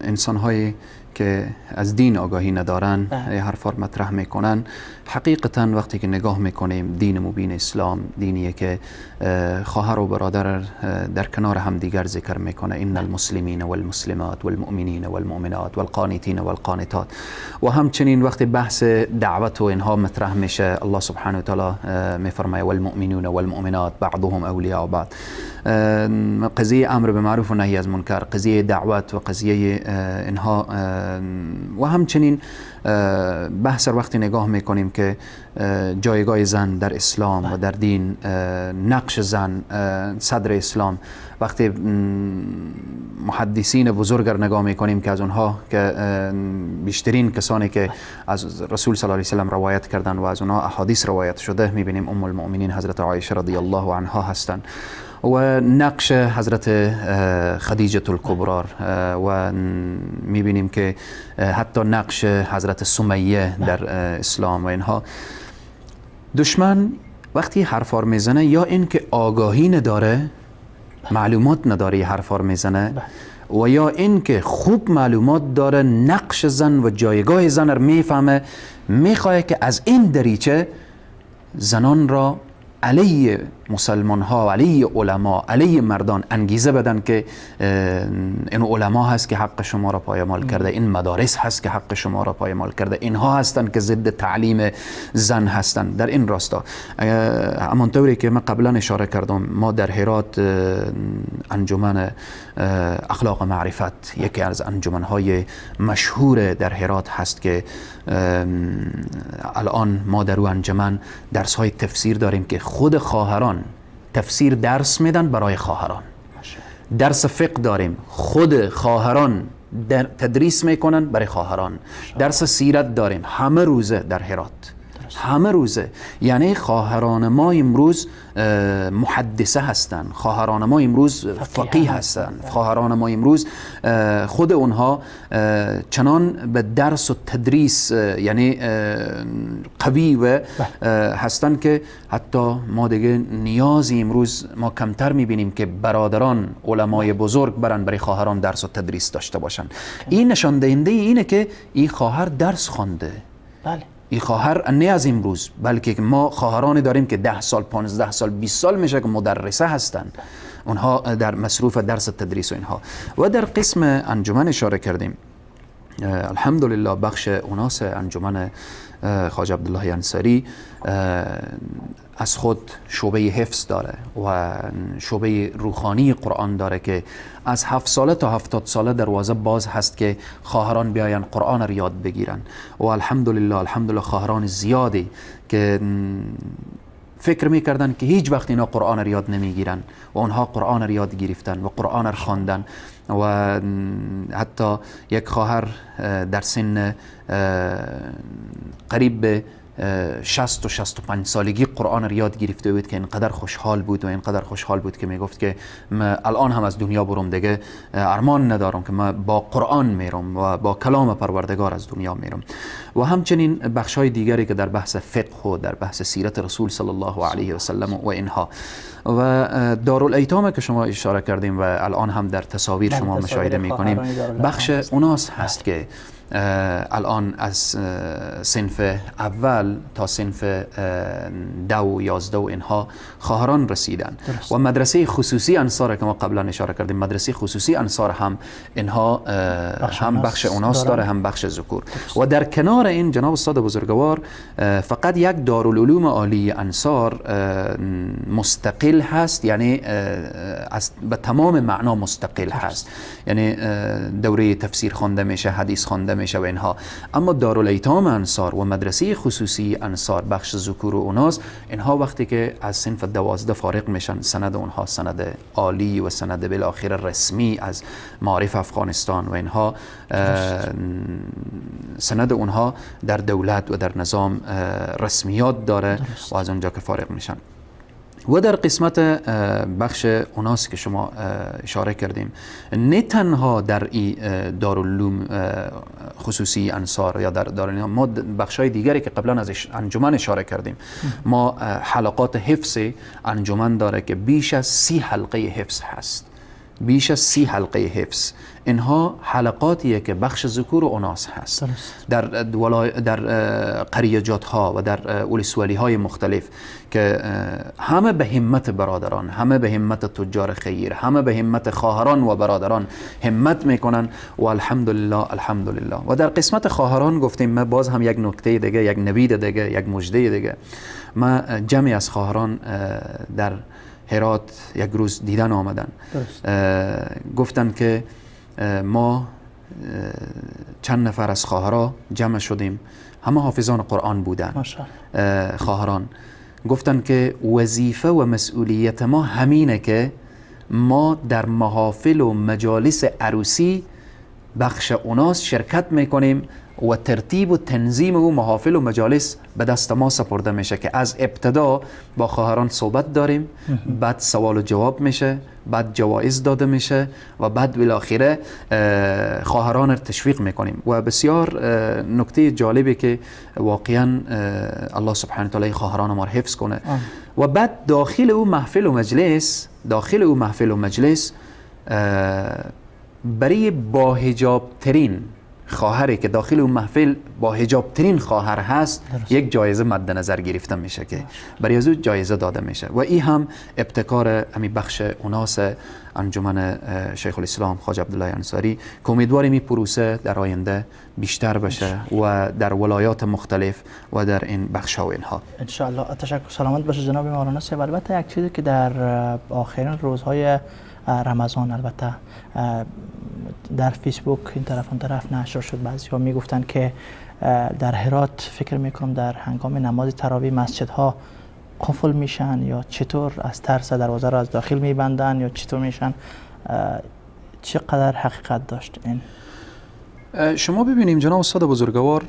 انسان هایی که از دین آگاهی ندارن حرفا مطرح میکنن، حقیقتا وقتی که نگاه میکنیم دین مبین اسلام دینیه که خواهر و برادر در کنار هم دیگر ذکر میکنه. ان المسلمین والمسلمات والمؤمنین والمؤمنات والقانتین والقانتات. و همچنین وقتی بحث دعوت و اینها مطرح میشه الله سبحانه و تعالی میفرمایه والمؤمنون والمؤمنات بعضهم اولیاء بعض. قضیه امر به معروف و نهی از منکر، قضیه دعوت و قضیه اینها و همچنین بحث وقتی نگاه میکنیم که جایگاه زن در اسلام و در دین، نقش زن، صدر اسلام، وقتی محدثین بزرگ را نگاه میکنیم که از اونها که بیشترین کسانی که از رسول صلی الله علیه و سلم روایت کردن و از اونها احادیث روایت شده میبینیم ام المؤمنین حضرت عایشه رضی الله عنها هستند و نقش حضرت خدیجه الکبرا و میبینیم که حتی نقش حضرت سمیه در اسلام و اینها. دشمن وقتی حرفار میزنه یا این که آگاهی نداره، معلومات نداره حرفار میزنه و یا این که خوب معلومات داره، نقش زن و جایگاه زن رو میفهمه، میخواه که از این دریچه زنان را علیه مسلمان ها، علیه علما، علیه مردان انگیزه بدن که این علما هست که حق شما را پایمال کرده، این مدارس هست که حق شما را پایمال کرده، اینها هستند که ضد تعلیم زن هستند. در این راستا همانطوری که من قبلا اشاره کردم، ما در هرات انجمن اخلاق معرفت یکی از انجمنهای مشهور در هرات هست که الان ما در او انجمن درس های تفسیر داریم که خود خواهران تفسیر درس میدن برای خواهران. درس فقه داریم، خود خواهران در تدریس میکنن برای خواهران. درس سیرت داریم همه روزه در هرات، همه روزه. یعنی خواهران ما امروز محدثه هستن، خواهران ما امروز فقیه هستن، خواهران ما امروز خود اونها چنان به درس و تدریس یعنی قوی و هستن که حتی ما دیگه نیازی امروز ما کمتر میبینیم که برادران علمای بزرگ برن برای خواهران درس و تدریس داشته باشن. این نشان دهنده اینه که این خواهر درس خوانده. بله. این خواهر نه از امروز، بلکه ما خواهرانی داریم که 10 سال 15 سال 20 سال میشه که مدرسه هستن، اونها در مصروف درس تدریس و اینها. و در قسم انجمن اشاره کردیم، الحمدلله بخش اوناس انجمن خواجه عبدالله انصاری از خود شعبه حفظ داره و شعبه روحانی قرآن داره که از 7 ساله تا 70 ساله دروازه باز هست که خواهران بیاین قرآن را یاد بگیرن. و الحمدلله خواهران زیادی که فکر میکردن که هیچ وقت اینا قرآن را یاد نمیگیرن و اونها قرآن را یاد گرفتن و قرآن را خواندن. و حتی یک خواهر در سن قریب به 60 و 65 سالگی قرآن را یاد گرفته بود که اینقدر خوشحال بود و اینقدر خوشحال بود که میگفت که من الان هم از دنیا برم دیگه ارمان ندارم که من با قرآن میرم و با کلام پروردگار از دنیا میرم. و همچنین بخشای دیگری که در بحث فقه و در بحث سیرت رسول صلی الله علیه و سلم و اینها. و دارالایتام که شما اشاره کردیم و الان هم در تصاویر شما مشاهده میکنیم، بخش اوناس هست که الان از صنف اول تا صنف 10 و 11 و اینها خواهران رسیدن. و مدرسه خصوصی انصار که ما قبلا اشاره کردیم، مدرسه خصوصی انصار هم اینها هم بخش اوناس داره هم بخش ذکور. و در کنار این جناب استاد بزرگوار فقط یک دارالعلوم عالی انصار مستقل هست، یعنی به تمام معنا مستقل هست، یعنی دوره تفسیر خوانده میشه، حدیث خوانده میشه و اینها. اما دارالایتام انصار و مدرسه خصوصی انصار بخش ذکور و اوناس، اینها وقتی که از صنف 12 فارغ میشن، سند اونها سند عالی و سند بالاخره رسمی از معارف افغانستان و اینها، سند اونها در دولت و در نظام رسمیات داره و از اونجا که فارغ میشن. و در قسمت بخش اوناس که شما اشاره کردیم، نه تنها در دارالعلوم خصوصی انصار یا در دارالعلوم، ما بخشای دیگری که قبلا از انجمن اشاره کردیم، ما حلقات حفظ انجمن داره که بیش از 30 حلقه حفظ هست، بیش از 30 حلقه حفظ. اینها حلقاتیه که بخش ذکور و اوناس هست در قریجات ها و در ولسوالی های مختلف که همه به همت برادران، همه به همت تجار خیر، همه به همت خواهران و برادران همت میکنن و الحمدلله. و در قسمت خواهران گفتیم، ما باز هم یک نکته دیگه، یک نوید دیگه، یک مژده دیگه. ما جمعی از خواهران در هرات یک روز دیدن آمدن، گفتن که ما چند نفر از خواهرها جمع شدیم، همه حافظان قرآن بودن. خواهران گفتن که وظیفه و مسئولیت ما همینه که ما در محافل و مجالس عروسی بخش اوناس شرکت میکنیم و ترتیب و تنظیم و محافل و مجالس به دست ما سپرده میشه که از ابتدا با خواهران صحبت داریم، بعد سوال و جواب میشه، بعد جوایز داده میشه و بعد بالاخره خواهران رو تشویق میکنیم. و بسیار نکته جالبی که واقعا الله سبحانه و تعالی خواهران ما رو حفظ کنه. و بعد داخل او محفل و مجلس برای با حجاب ترین خواهری که داخل اون محفل با حجاب ترین خواهر هست یک جایزه مد نظر گرفته میشه که برای از اون جایزه داده میشه. و این هم ابتکار امی بخش اوناس انجمن شیخ الاسلام خواجه عبدالله انصاری که امیدواریم این پروسه در آینده بیشتر بشه و در ولایات مختلف و در این بخش ها و اینها ان شاء الله. تشکر، سلامت باشه جناب مولانا صاحب. البته یک چیزی که در آخرین روزهای رمضان البته در فیسبوک این طرف اون طرف نشر شد، بعضی‌ها میگفتن که در هرات فکر میکنم در هنگام نماز تراویح مسجدها قفل میشن یا چطور از ترس دروازه را از داخل میبندن یا چطور میشن؟ چقدر حقیقت داشت این؟ شما ببینیم جناب استاد بزرگوار،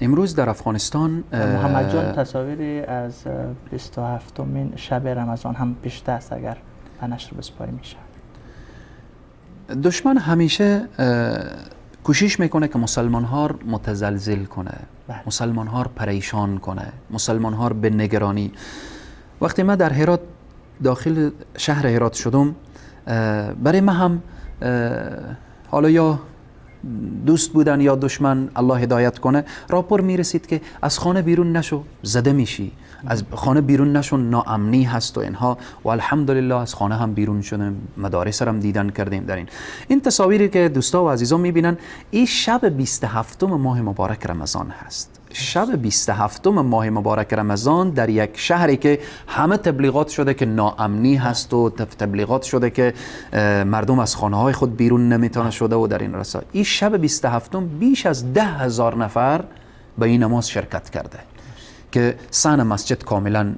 امروز در افغانستان محمد جان تصاویری از 27مین شب رمضان هم بیشتر است اگر به نشر بسپاری میشه. دشمن همیشه کوشش میکنه که مسلمان ها متزلزل کنه، مسلمان ها پریشان کنه، مسلمان ها به نگرانی. وقتی من در هرات داخل شهر هرات شدم، برای من هم حالا یا دوست بودن یا دشمن، الله هدایت کنه، راپور میرسید که از خانه بیرون نشو زده میشی، از خانه بیرون نشو ناامنی هست و اینها. و الحمدلله از خانه هم بیرون شدیم، مدارس هم دیدن کردیم. در این تصاویری که دوستا و عزیزان میبینن، این شب 27 ماه مبارک رمضان هست. شب 27 ماه مبارک رمضان در یک شهری که همه تبلیغات شده که ناامنی هست و تبلیغات شده که مردم از خانه های خود بیرون نمیتونه شده و در این رسا، این شب 27 بیش از 10,000 نفر به این نماز شرکت کرده که صحن مسجد کاملا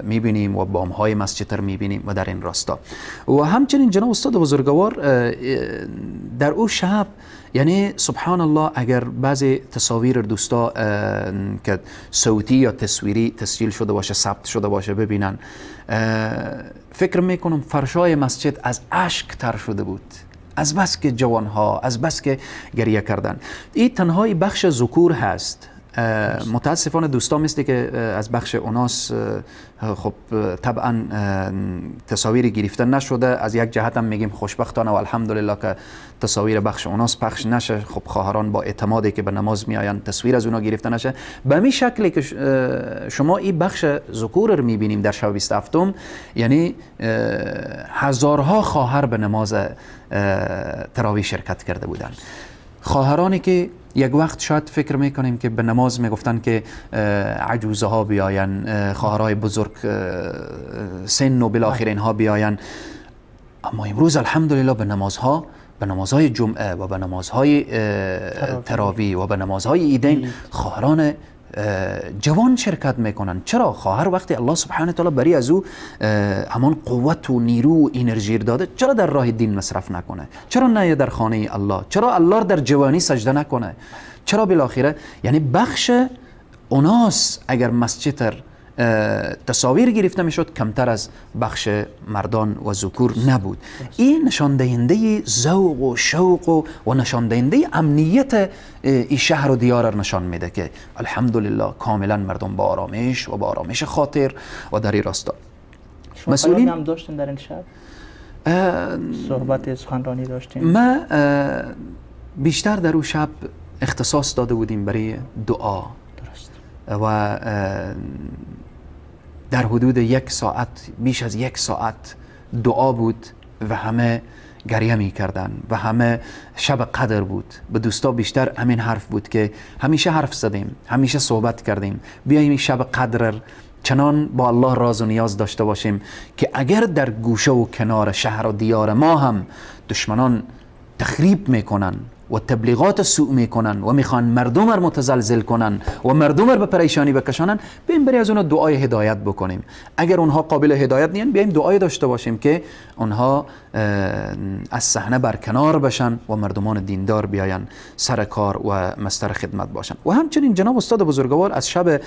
میبینیم و بامهای مسجد رو میبینیم و در این راستا. و همچنین جناب استاد بزرگوار در او شب، یعنی سبحان الله، اگر بعضی تصاویر دوستا که صوتی یا تصویری تسجیل شده باشه، ثبت شده باشه ببینن، فکر میکنم فرشای مسجد از اشک تر شده بود، از بس که جوانها از بس که گریه کردن. این تنهایی بخش ذکور هست. متاسفانه دوستا مثل که از بخش اوناس خب طبعا تصاویر گرفته نشده. از یک جهت هم میگیم خوشبختانه و الحمدلله که تصاویر بخش اوناس پخش نشه. خب خواهران با اعتمادی که به نماز میآیند تصویر از اونا گرفته نشه. به همین شکلی که شما این بخش ذکور رو میبینیم در شب 27، یعنی هزارها خواهر به نماز تراویح شرکت کرده بودند. خواهرانی که یک وقت شاید فکر میکنیم که به نماز میگفتن که عجوزه ها بیاین، خواهرای بزرگ سن و بالاخره اینها بیاین، اما امروز الحمدلله به نمازهای جمعه و به نمازهای تراویح و به نمازهای عیدین خواهران جوان شرکت میکنن. چرا؟ خواهر وقتی الله سبحانه تعالی بری از او همان قوت و نیرو و انرژی داده، چرا در راه دین مصرف نکنه؟ چرا نه در خانه الله؟ چرا الله در جوانی سجده نکنه؟ چرا بالاخره؟ یعنی بخش اوناس اگر مسجد تصاویر گرفته میشد کمتر از بخش مردان و ذکور نبود. این نشان دهنده ذوق و شوق و نشان دهنده امنیت این شهر و دیار را نشان میده که الحمدلله کاملا مردم با آرامش و با آرامش خاطر و در این راستا. مسئولین هم داشتین در این شب؟ صحبت سخنرانی داشتیم؟ ما بیشتر در اون شب اختصاص داده بودیم برای دعا. درست. و در حدود 1 ساعت، بیش از 1 ساعت دعا بود و همه گریه می کردن و همه شب قدر بود. به دوستا بیشتر همین حرف بود که همیشه حرف زدیم، همیشه صحبت کردیم، بیاییم شب قدر چنان با الله راز و نیاز داشته باشیم که اگر در گوشه و کنار شهر و دیار ما هم دشمنان تخریب میکنن و تبلیغات سوء میکنن و میخوان مردم رو متزلزل کنن و مردم رو به پریشانی بکشانن، بیایم برای از اونها دعای هدایت بکنیم. اگر اونها قابل هدایت نیست، بیایم دعای داشته باشیم که اونها از صحنه برکنار بشن و مردمان دیندار بیاین سر کار و مستر خدمت باشن. و همچنین جناب استاد بزرگوار از شب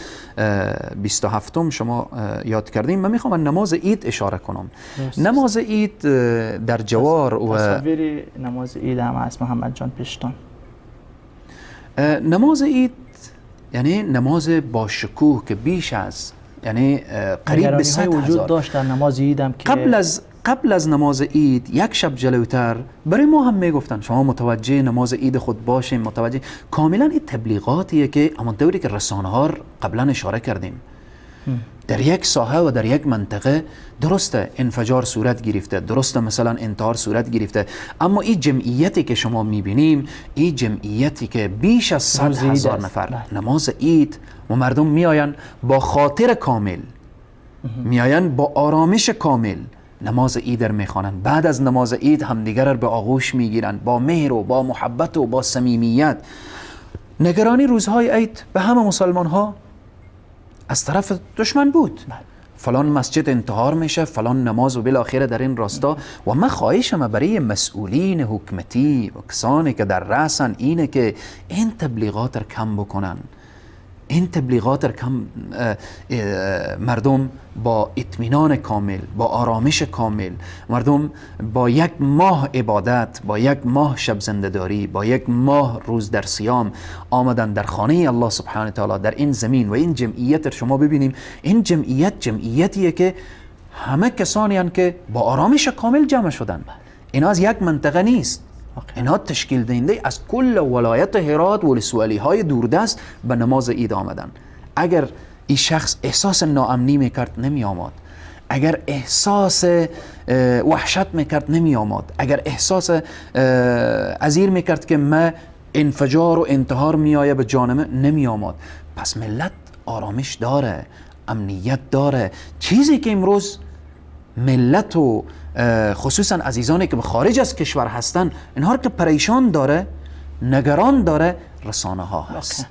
27 شما یاد کردیم، من میخوام نماز عید اشاره کنم. نماز عید در جوار و تصاویر نماز عید هم از محمد جان پیشتون. نماز عید یعنی نماز با شکوه که بیش از یعنی قریب به 100,000 وجود داشت در نماز عید هم که قبل از نماز عید یک شب جلوتر برای ما هم میگفتن شما متوجه نماز عید خود باشیم، متوجه. کاملا این تبلیغاتیه که همونطوری که رسانه ها قبلا اشاره کردیم در یک ساحه و در یک منطقه درسته انفجار صورت گرفته، درسته مثلا انتحار صورت گرفته، اما این جمعیتی که شما میبینیم، این جمعیتی که بیش از 100,000 نفر نماز عید و مردم میآین با خاطر کامل، میآین با آرامش کامل نماز عید رو میخوانن. بعد از نماز عید همدیگر رو به آغوش میگیرن با مهر و با محبت و با صمیمیت. نگرانی روزهای عید به همه مسلمان ها از طرف دشمن بود، فلان مسجد انتحار میشه، فلان نماز و بالاخره در این راستا. و من خواهشم برای مسئولین حکومتی و کسانی که در رأسن اینه که این تبلیغات رو کم بکنن. این تبلیغات رو کم، مردم با اطمینان کامل، با آرامش کامل، مردم با یک ماه عبادت، با یک ماه شب زنده‌داری، با یک ماه روز در صیام آمدن در خانه الله سبحانه تعالی در این زمین. و این جمعیت رو شما ببینیم، این جمعیتیه که همه کسانی هستند که با آرامش کامل جمع شدن. اینا از یک منطقه نیست، اینها تشکیل دهنده از کل ولایت هرات و ولسوالی های دوردست به نماز عید آمدن. اگر این شخص احساس ناامنی میکرد نمی آمد، اگر احساس وحشت میکرد نمی آمد، اگر احساس ازیر میکرد که ما انفجار و انتحار میآید به جانم نمی آمد. پس ملت آرامش داره، امنیت داره. چیزی که امروز ملت و خصوصا عزیزانی که به خارج از کشور هستن اینها که پریشان داره، نگران داره، رسانه ها هست.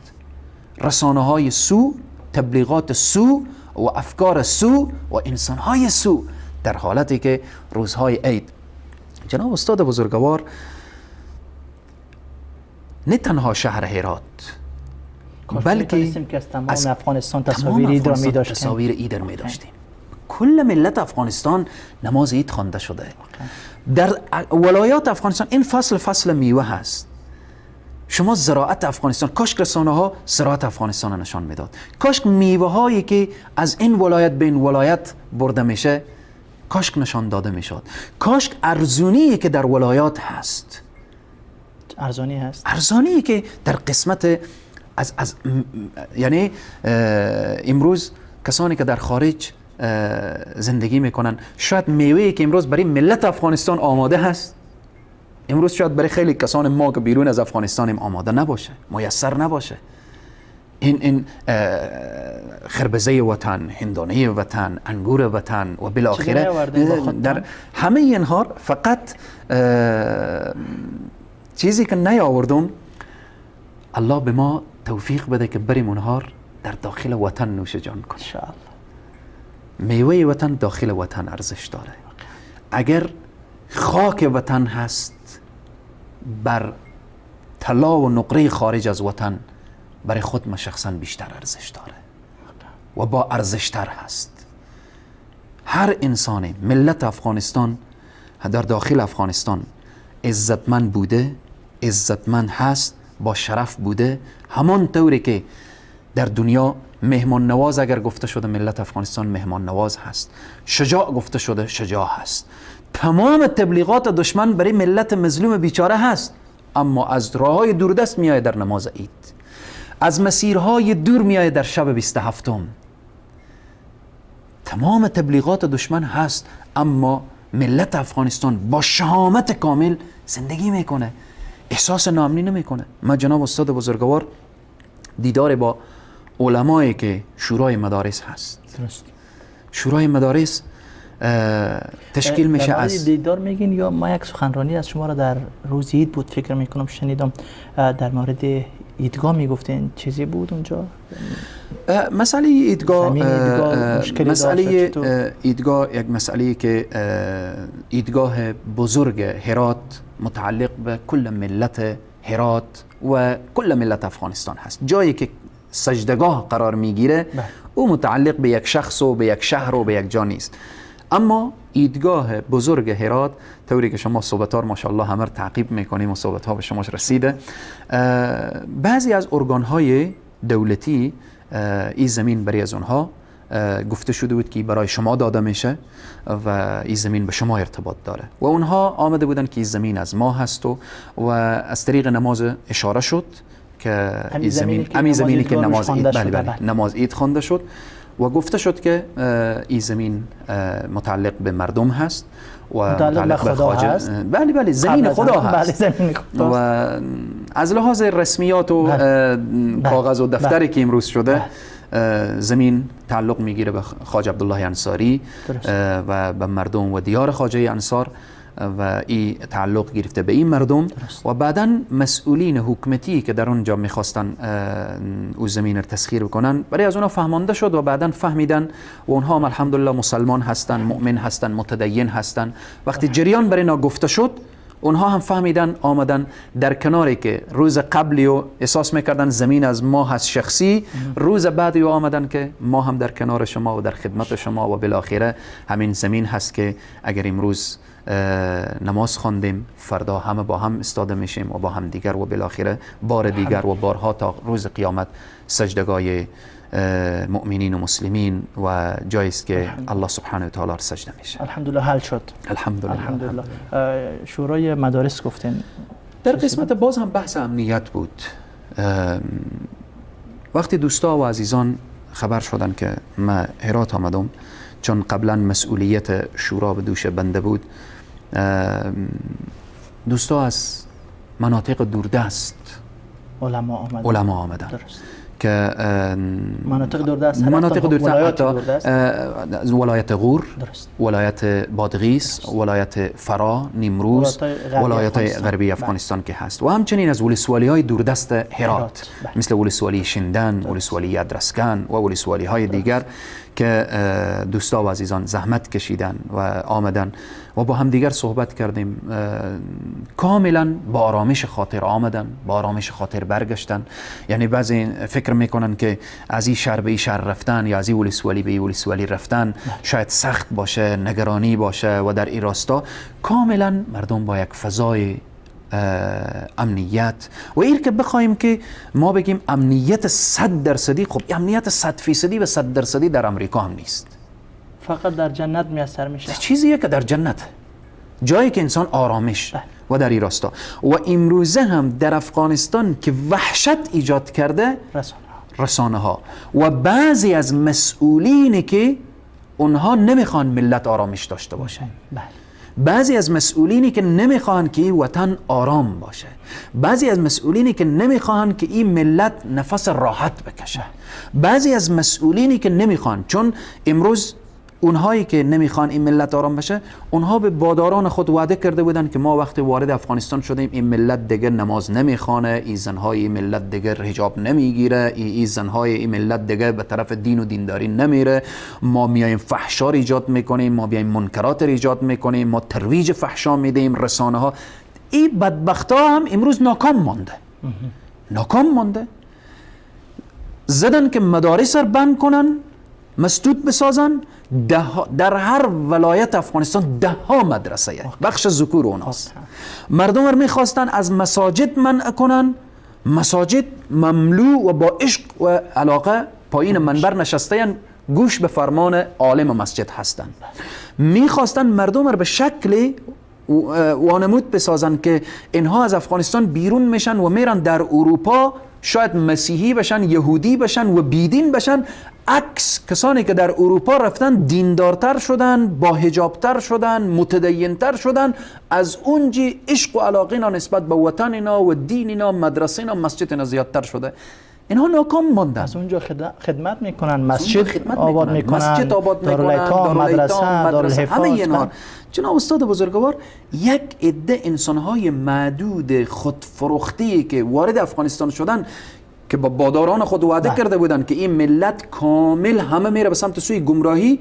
رسانه های سو، تبلیغات سو و افکار سو و انسان های سو در حالتی که روزهای عید. جناب استاد بزرگوار، نه تنها شهر هرات بلکه از افغانستان تصاویر عید را می داشتیم. کل ملت افغانستان نماز عید خوانده شده. در ولایات افغانستان این فصل میوه هست. شما زراعت افغانستان، کاشک رسانه ها زراعت افغانستان را نشان میداد، کاشک میوه هایی که از این ولایت به این ولایت برده میشه کاشک نشان داده میشد، کاشک ارزونی که در ولایات هست، ارزانی که در قسمت از یعنی امروز کسانی که در خارج زندگی میکنن، شاید میوه‌ای که امروز برای ملت افغانستان آماده هست امروز شاید برای خیلی کسان ما که بیرون از افغانستانیم آماده نباشه، میسر نباشه. این خربزه وطن، هندانه وطن، انگور وطن و بالاخره در همه اینها فقط چیزی که نیاوردم، الله به ما توفیق بده که بریم اونها در داخل وطن نوش جان کنیم. انشاءالله. میوه وطن داخل وطن ارزش داره. اگر خاک وطن هست، بر طلا و نقره خارج از وطن برای خود من شخصا بیشتر ارزش داره و با ارزشتر هست. هر انسان ملت افغانستان در داخل افغانستان عزتمند بوده، عزتمند هست، با شرف بوده. همان طوری که در دنیا مهمان نواز اگر گفته شده ملت افغانستان مهمان نواز هست، شجاع گفته شده شجاع هست. تمام تبلیغات دشمن برای ملت مظلوم بیچاره هست، اما از راههای دوردست میآید در نماز عید، از مسیرهای دور میآید در شب 27م. تمام تبلیغات دشمن هست، اما ملت افغانستان با شهامت کامل زندگی میکنه، احساس ناامنی نمیکنه. من جناب استاد بزرگوار دیدار با علمایی که شورای مدارس هست، شورای مدارس تشکیل میشه از دیدار میگین یا ما یک سخنرانی از شما را در روز عید بود فکر میکنم شنیدم در مورد ایدگاه میگفتین، چیزی بود اونجا؟ مسئله ایدگاه مسئله ایدگاه یک مسئله که ایدگاه بزرگ هرات متعلق به کل ملت هرات و کل ملت افغانستان هست. جایی که سجدگاه قرار میگیره او متعلق به یک شخص و به یک شهر و به یک جا نیست. اما ایدگاه بزرگ هرات، طوری که شما صحبت‌ها ماشاءالله همه تعقیب میکنیم و صحبت‌ها به شما رسیده، بعضی از ارگان‌های دولتی این زمین برای از اونها گفته شده بود که برای شما داده میشه و این زمین به شما ارتباط داره و اونها آمده بودن که این زمین از ما هست و از طریق نماز اشاره شد که این زمینی که نماز عید نماز عید خوانده شد و گفته شد که این زمین متعلق به مردم هست و متعلق به خواجه، بله زمین خدا هست و از لحاظ رسمیات و کاغذ و دفتری که امروز شده زمین تعلق میگیره به خواجه عبدالله انصاری و به مردم و دیار خواجه انصار و این تعلق گرفته به این مردم و بعدا مسئولین حکومتی که در اونجا میخواستن او زمین رو تسخیر بکنن برای از اونها فهمانده شد و بعدا فهمیدن و اونها هم الحمدلله مسلمان هستن، مؤمن هستن، متدین هستن. وقتی جریان برای اینا گفته شد اونها هم فهمیدن، آمدن در کناری که روز قبلی و احساس میکردن زمین از ما هست شخصی، روز بعدی آمدن که ما هم در کنار شما و در خدمت شما و بالاخره همین زمین هست که اگر امروز نماز خواندیم فردا همه با هم استاده میشیم و با هم دیگر و بالاخره بار دیگر و بارها تا روز قیامت سجدگاه مؤمنین و مسلمین و جایی است که الله سبحانه و تعالی سجده میشه. الحمدلله حل شد. الحمدلله. شورای مدارس گفتین در قسمت باز هم بحث امنیت بود. وقتی دوستا و عزیزان خبر شدن که من هرات آمدم چون قبلا مسئولیت شورا به دوش بنده بود، دوستا از مناطق دوردست علما آمدن درست. که مناطق دوردست ولایت غور، درست. ولایت بادغیس، ولایت فرا، نیمروز، ولایت غربی افغانستان که هست و همچنین از ولسوالی های دوردست هرات مثل ولسوالی شندن، ولسوالی ادرسکن و ولسوالی های دیگر که دوستا و عزیزان زحمت کشیدن و آمدن و با هم دیگر صحبت کردیم. کاملا با آرامش خاطر آمدن، با آرامش خاطر برگشتن. یعنی بعضی فکر میکنن که از این شهر به این شهر رفتن یا از این ولسوالی به این ولسوالی رفتن شاید سخت باشه، نگرانی باشه و در این راستا کاملا مردم با یک فضای امنیت و این که بخوایم که ما بگیم امنیت 100%، خب امنیت 100% و 100% در امریکا هم نیست. فقط در جنت میسر میشه. چیزیه که در جنت، جایی که انسان آرامش و در این راستا و امروزه هم در افغانستان که وحشت ایجاد کرده رسانه ها و بعضی از مسئولینی که اونها نمیخوان ملت آرامش داشته باشه. بعضی از مسئولینی که نمیخوان که این وطن آرام باشه، بعضی از مسئولینی که نمیخوان که این ملت نفس راحت بکشه، بعضی از مسئولینی که نمیخوان، چون امروز اونهایی که نمیخوان این ملت آرام بشه اونها به باداران خود وعده کرده بودن که ما وقتی وارد افغانستان شدیم این ملت دیگه نماز نمیخوانه، این زنهای این ملت دیگه حجاب نمیگیره، این زنهای این ملت دیگه به طرف دین و دینداری نمیره، ما میایم فحشا ایجاد میکنیم، ما بیایم منکرات ایجاد میکنیم، ما ترویج فحشا میدیم، رسانه ها. این بدبخت ها هم امروز ناکام مانده. زدن که مدارس رو بند کنن، مسدود بسازن. در هر ولایت افغانستان 10 مدرسه بخش ذکور اوناست. مردم رو میخواستن از مساجد منع کنن، مساجد مملو و با عشق و علاقه پایین منبر نشسته گوش به فرمان عالم مسجد هستند. میخواستن مردم رو به شکل وانمود بسازن که اینها از افغانستان بیرون میشن و میرن در اروپا شاید مسیحی بشن، یهودی بشن و بیدین بشن. عکس کسانی که در اروپا رفتن دیندارتر شدن، با حجابتر شدن، متدینتر شدن، از اونجی عشق و علاقه اینا نسبت به وطن اینا و دین اینا، مدرسه اینا، مسجد اینا زیادتر شده. اینها ناکام ماندن. از اونجا خدمت میکنن، مسجد آباد میکنن، دارالایتام، مدرسه، همه اینا. جناب استاد بزرگوار، یک عده انسانهای معدود خودفروختی که وارد افغانستان شدن که با باداران خود وعده کرده بودن که این ملت کامل همه میره به سمت سوی گمراهی،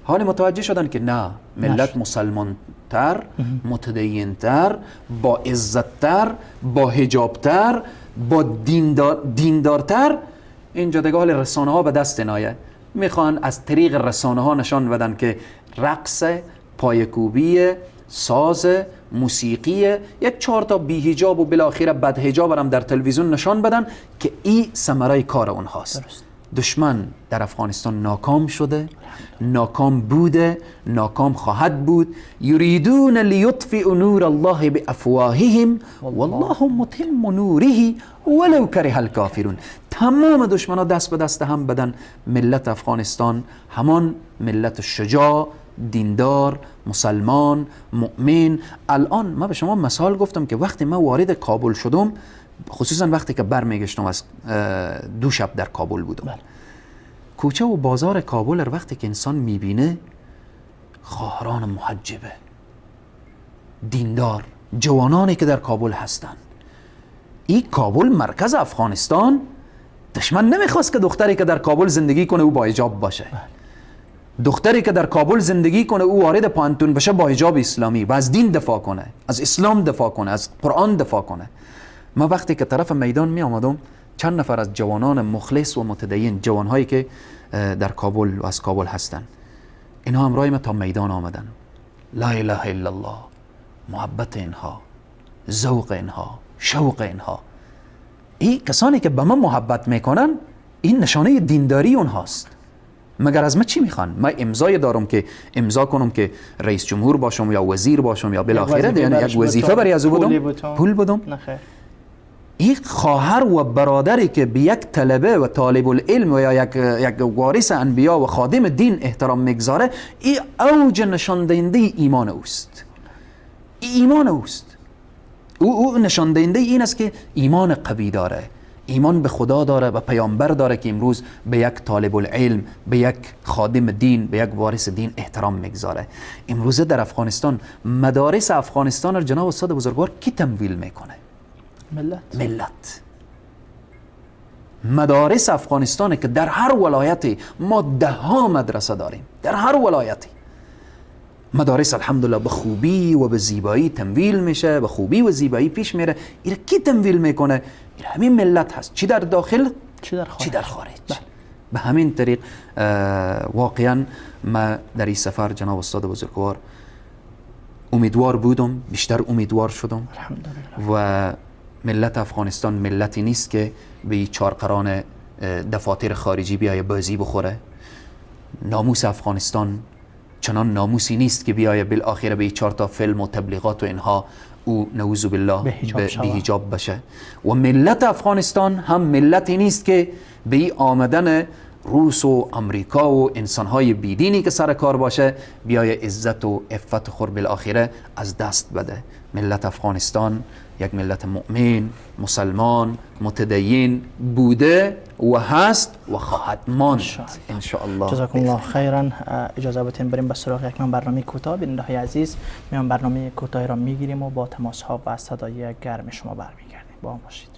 حال متوجه شدن که نه، ملت مسلمانتر، متدینتر، با عزتتر، با حجابتر، با دیندارتر. اینجا دیگه حال رسانه ها به دست نایه، میخوان از طریق رسانه ها نشان بدن که رقص، پایکوبی، ساز، موسیقی، یک 4 تا بی حجاب و بالاخره بد حجاب هم در تلویزیون نشان بدن که این ثمره کار اونهاست. دشمن در افغانستان ناکام شده، ناکام بوده، ناکام خواهد بود. یریدون لیطفئوا نور الله بافواههم والله متم نوره ولو کره الکافرون. تمام دشمنا دست به دست هم بدن ملت افغانستان، همان ملت شجاع، دیندار، مسلمان، مؤمن. الان من به شما مثال گفتم که وقتی من وارد کابل شدم، خصوصا وقتی که برمیگشتم از 2 شب در کابل بودم، کوچه و بازار کابل رو وقتی که انسان میبینه، خواهران محجبه، دیندار، جوانانی که در کابل هستند. این کابل مرکز افغانستان، دشمن نمیخواست که دختری که در کابل زندگی کنه او با حجاب باشه. دختری که در کابل زندگی کنه او وارد پانتون بشه با حجاب اسلامی و از دین دفاع کنه، از اسلام دفاع کنه، از قرآن دفاع کنه. ما وقتی که طرف میدان می آمدم چند نفر از جوانان مخلص و متدین، جوانهایی که در کابل و از کابل هستن، اینها همراه ما تا میدان آمدن. لا اله الا الله، محبت اینها، ذوق اینها، شوق اینها. این کسانی که به من محبت میکنن این نشانه دینداری اونهاست. مگر از من چی میخوان؟ من امضای دارم که امضا کنم که رئیس جمهور باشم یا وزیر باشم یا بالاخره یعنی یک وظیفه برای از بدم، پول بدم؟ نخیر. این خواهر و برادری که به یک طلبه و طالب العلم و یا یک وارث انبیا و خادم دین احترام میگذاره، این اوج نشان دهنده ایمان اوست. ایمان اوست. او نشان دهنده این است که ایمان قوی داره، ایمان به خدا داره و پیامبر داره که امروز به یک طالب العلم، به یک خادم دین، به یک وارث دین احترام میگذاره. امروزه در افغانستان مدارس افغانستان را جناب استاد بزرگوار کی تمویل میکنه؟ ملت. مدارس افغانستان که در هر ولایتی ما 10 مدرسه داریم، در هر ولایتی مدارس الحمدلله به خوبی و به زیبایی تمویل میشه، به خوبی و زیبایی پیش میره. این کی تمویل میکنه؟ این همین ملت هست، چی در داخل چی در خارج. به همین طریق واقعا ما در این سفر جناب استاد بزرگوار امیدوار بودم، بیشتر امیدوار شدم. و ملت افغانستان ملتی نیست که به چارقران دفاتر خارجی بیای بازی بخوره. ناموس افغانستان چنان ناموسی نیست که بیای بالاخره به 4 تا فیلم و تبلیغات و اینها او نعوذ بالله به حجاب بشه. و ملت افغانستان هم ملتی نیست که به آمدن روس و امریکا و انسانهای بیدینی که سر کار باشه بیای عزت و عفت خور بالاخره از دست بده. ملت افغانستان یک ملت مؤمن، مسلمان، متدین بوده و هست و خواهد ماند ان شاء الله. جزاکم الله خیرا. اجازه بدین بریم به سراغ یک برنامه کوتاه. بیننده های عزیز، میان برنامه کوتاه را میگیریم و با تماس ها و صدای گرم شما برمیگردیم. با هم باشید.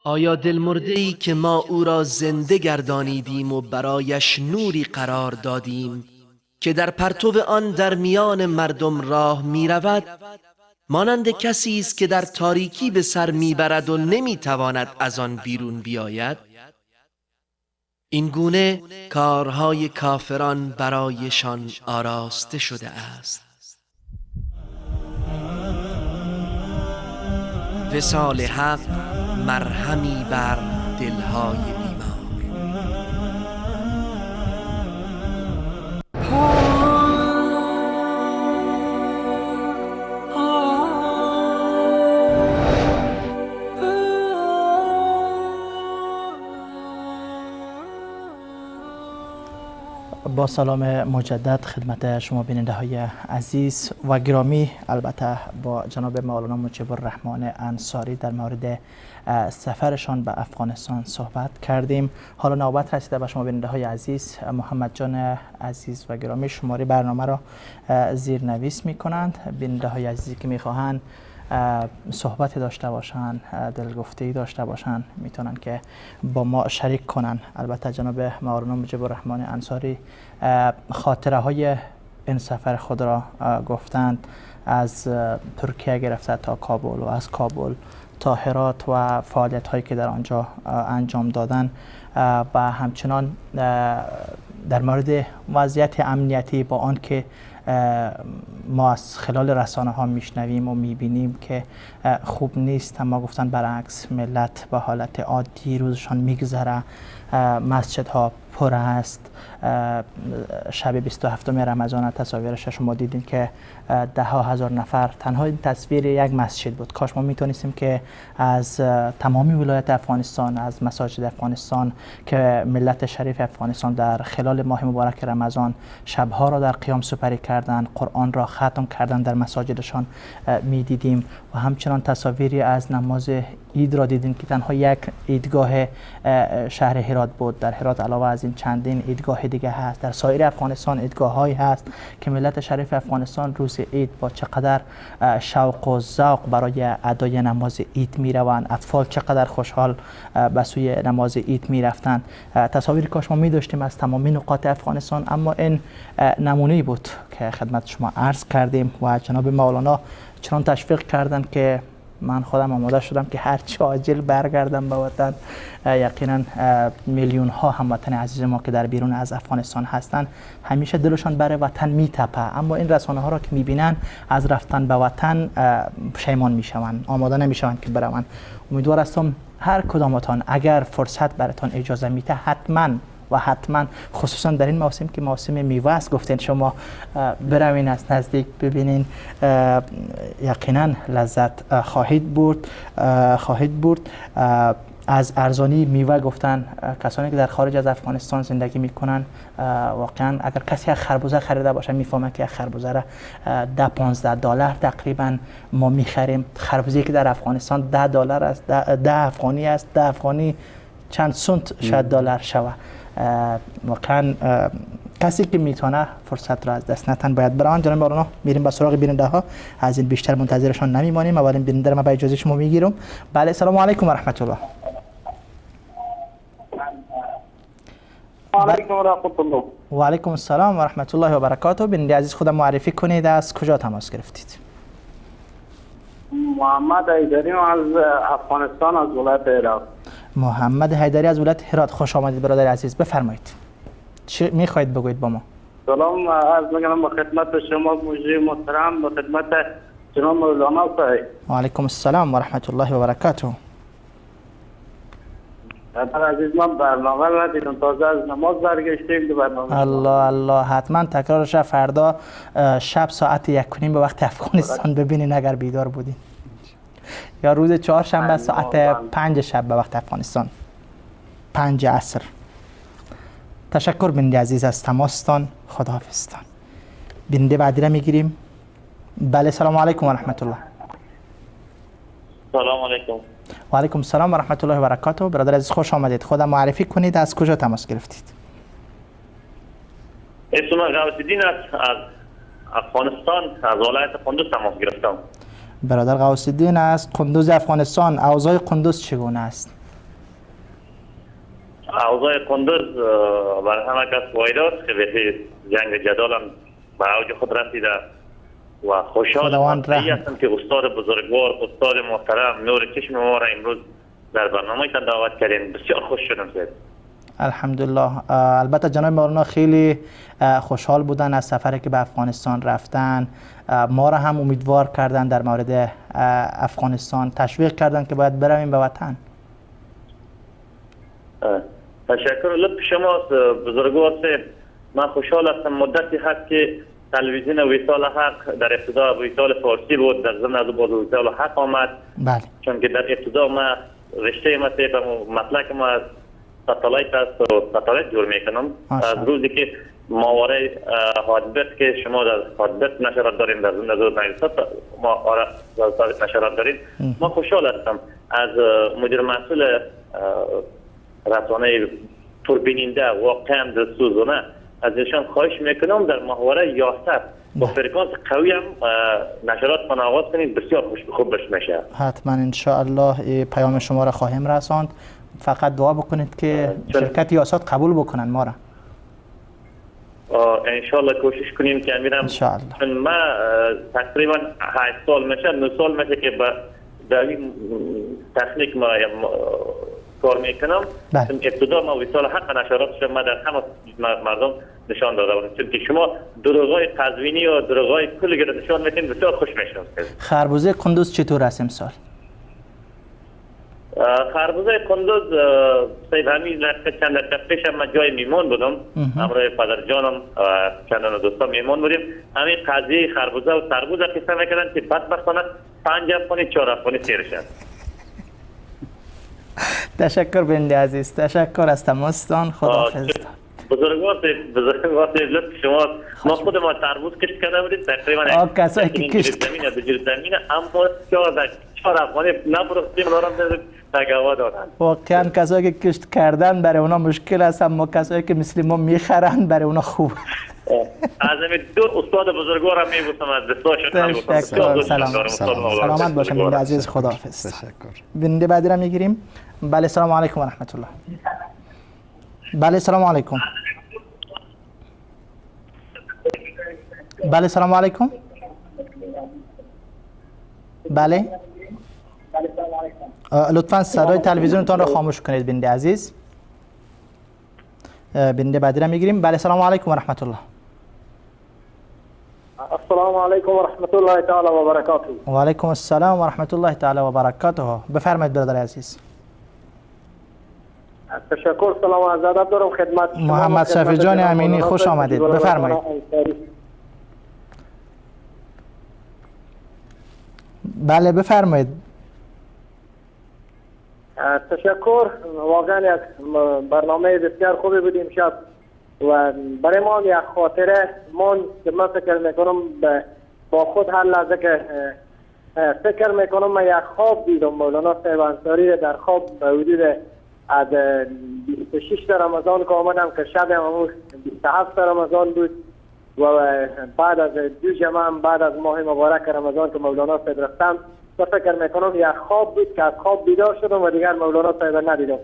آیا دلمرده‌ای که ما او را زنده گردانیدیم و برایش نوری قرار دادیم که در پرتو آن در میان مردم راه می رود، مانند کسی است که در تاریکی به سر میبرد و نمیتواند از آن بیرون بیاید؟ این گونه کارهای کافران برایشان آراسته شده است. وصال حق مرهمی بر دلهای بیمار. با سلام مجدد خدمت شما بیننده های عزیز و گرامی، البته با جناب مولانا مجیب الرحمن انصاری در مورد سفرشان به افغانستان صحبت کردیم. حالا نوبت رسیده به شما بیننده های عزیز. محمد جان عزیز و گرامی شماره برنامه را زیرنویس می کنند. بیننده های عزیزی که می خواهند صحبتی داشته باشن، دلگفته‌ای داشته باشن، میتونن که با ما شریک کنن. البته جناب مولانا مجیب الرحمن انصاری خاطره های این سفر خود را گفتند، از ترکیه گرفته تا کابل و از کابل تا هرات و فعالیت هایی که در آنجا انجام دادن و همچنان در مورد وضعیت امنیتی با آن که ما از خلال رسانه ها میشنویم و میبینیم که خوب نیست، اما گفتن برعکس ملت به حالت عادی روزشان میگذره، مسجد ها پر است. شب 27 رمضان تصاویرش شما دیدین که ده ها هزار نفر، تنها این تصویر یک مسجد بود. کاش ما میتونستیم که از تمامی ولایت افغانستان، از مساجد افغانستان که ملت شریف افغانستان در خلال ماه مبارک رمضان شبها را در قیام سپری کردند، قرآن را ختم کردند، در مساجدشان میدیدیم و همچنان تصاویری از نماز عید را دیدیم که تنها یک عیدگاه شهر هرات بود. در هرات علاوه از این چندین عیدگاه دیگه هست. در سایر افغانستان عیدگاه‌هایی هست که ملت شریف افغانستان روز عید با چقدر شوق و ذوق برای ادای نماز عید میروند. اطفال چقدر خوشحال به سوی نماز عید میرفتند. تصاویر کاش ما می‌داشتیم از تمامی نقاط افغانستان، اما این نمونه‌ای بود که خدمت شما عرض کردیم و جناب مولانا چنان تشویق کردند که من خودم آماده شدم که هر چه عاجل برگردم به وطن. یقینا میلیون ها هموطن عزیز ما که در بیرون از افغانستان هستند همیشه دلشان برای وطن میتپه، اما این رسانه ها را که میبینن از رفتن به وطن پشیمان میشوند، آماده نمیشوند که بروند. امیدوار هستم هر کدامتان اگر فرصت براتون اجازه میده حتما خصوصا در این موسم که موسم میوه است گفتین شما، بروین از نزدیک ببینین، یقینا لذت خواهید برد. از ارزانی میوه گفتن کسانی که در خارج از افغانستان زندگی میکنن، واقعا اگر کسی یک خربوزه خریده باشه میفهمه که یک خربوزه را $10-15 تقریبا ما میخریم. خربوزه‌ای که در افغانستان $10 است، 10 افغانی است، 10 افغانی چند سنت شاید دلار شوه. واقعا کسی که میتونه فرصت را از دست نتن باید برن. جناب مولانا میریم به سراغ بیننده ها، از این بیشتر منتظرشان نمیمانیم. اولین بیننده ما با اجازه شما میگیرم. بله، السلام علیکم و رحمت الله. و علیکم السلام و رحمت الله و برکاته. بیننده عزیز خودم معرفی کنید، از کجا تماس گرفتید؟ محمد حیدری از افغانستان، از ولایت هرات. محمد حیدری از ولایت هرات، خوش آمدید برادر عزیز، بفرمایید چی میخواهید بگویید با ما؟ سلام عرض میکنم به خدمت شما مجری محترم، به خدمت جناب مولانا صاحب. و علیکم السلام و رحمت الله و برکاته. برادر عزیز، من برنامه ندیدم، تازه از نماز برگشتیم. دو برنامه الله حتما تکرارش فردا شب ساعت 1:30 به وقت افغانستان ببینین اگر بیدار بودین، یا روز چهارشنبه ساعت 5 شب به وقت افغانستان، 5 عصر. تشکر بیننده عزیز از تماستان، خداحافظتان. بیننده بعدی را میگیریم. بله، سلام علیکم و رحمت الله. سلام علیکم. و علیکم السلام و رحمت الله و برکاته. برادر عزیز خوش آمدید، خودم معرفی کنید، از کجا تماس گرفتید؟ اسم غوث‌الدین از افغانستان، از ولایت قندوز تماس گرفتم. برادر غوث‌الدین از قندوز افغانستان، اوضاع قندوز چگونه است؟ اوضاع قندوز برای همه کس واعداد که به جنگ جدال هم به اوج خود رسیده و خوشحال هستم که استاد بزرگوار، استاد محترم نور چشم ما را امروز در برنامه تان دعوت کردین. بسیار خوش شدم سید. الحمدلله. البته جناب مولانا خیلی خوشحال بودن از سفری که به افغانستان رفتن، ما را هم امیدوار کردن در مورد افغانستان، تشویق کردن که باید برویم به وطن. تشکر لطف شما بزرگوار سید. من خوشحال هستم، مدتی هست که تلویزیون وصال حق در ابتدا وصال فارسی بود، در ضمن از باز وصال حق آمد. بله. چون که در ابتدا ما رشته ما مسلک ما از ساتلایت است و ساتلایت جور میکنم. از روزی که ماوره حادبت که شما در حادبت نشرات داریم، در ضمن از نایلسات ما نشرات داریم، ما خوشحال هستم. از مدیر مسئول رسانه توربیننده واقعا دلسوزانه از ایشان خواهش میکنم در محوره 11 با فرکانس قوی هم نشرات من آغاز کنید، بسیار خوب میشه. حتما ان شاء الله پیام شما را خواهیم رساند. فقط دعا بکنید که شرکت یاسات قبول بکنن ما را. انشالله کوشش کنیم که امیرم. انشالله. چون ما تقریبا 8 سال میشه 9 سال میشه که در این تکنیک ما کار میکنم. چون ابتدا ما وصال حق نشرات شما در همه مردم نشان داده بودیم، چون که شما دروغای قزوینی و دروغای کلی رو نشان میدین، بسیار خوش میشم. خربوزه قندوز چطور است امسال؟ خربوزه قندوز سید همین چند دقیقه پیش من جای میمون بودم، همراه پدر جانم چندان دوستا میمون بودیم. همین قضیه خربوزه و تربوز قصه میکردن که بدبختانه 5 افغانی 4 افغانی سیر شد. تشکر بنده عزیز، تشکر از تماستان. خداحافظ. بزرگوار لطف شما. ما خود ما تربوز کشت کرده بودیم تقریبا کسایی که کشت زمین به جور زمین، اما 4 افغانی نفروختیم دارم تگوا دادن. واقعا کسایی که کشت کردن برای اونا مشکل است، اما کسایی که مثل ما میخرن برای اونا خوب. از همین دو استاد بزرگوار هم میگفتم، از دستاشون تشکر. سلامت باشم بنده عزیز. خداحافظ. تشکر. بنده بعدی را میگیریم. بله سلام علیکم و رحمت الله. بله سلام علیکم. بله سلام علیکم. بله لطفا صدای تلویزیونتان را خاموش کنید بنده عزیز. بنده بعدی را میگیریم. بله سلام علیکم و رحمت الله. السلام علیکم و رحمت الله تعالی و برکاته. و علیکم السلام و رحمت الله تعالی و برکاته. بفرمایید برادر عزیز. تشکر. سلام و عرض ادب دارم خدمت شما. محمد شفیع جان امینی خوش آمدید. بفرمایید. بله بفرمایید. تشکر. واقعا یک برنامه بسیار خوبی بود امشب و برای ما یک خاطره من که من فکر میکنم با خود هر لحظه که فکر میکنم من یک خواب دیدم مولانا صاحب انصاری در خواب به حدود از 26 رمضان که آمدم که شب امروز 27 رمضان بود و بعد از 2 جمعه بعد از ماه مبارک رمضان که مولانا صاحب رفتم و فکر میکنم یک خواب بود که از خواب بیدار شدم و دیگر مولانا صاحب ندیدم.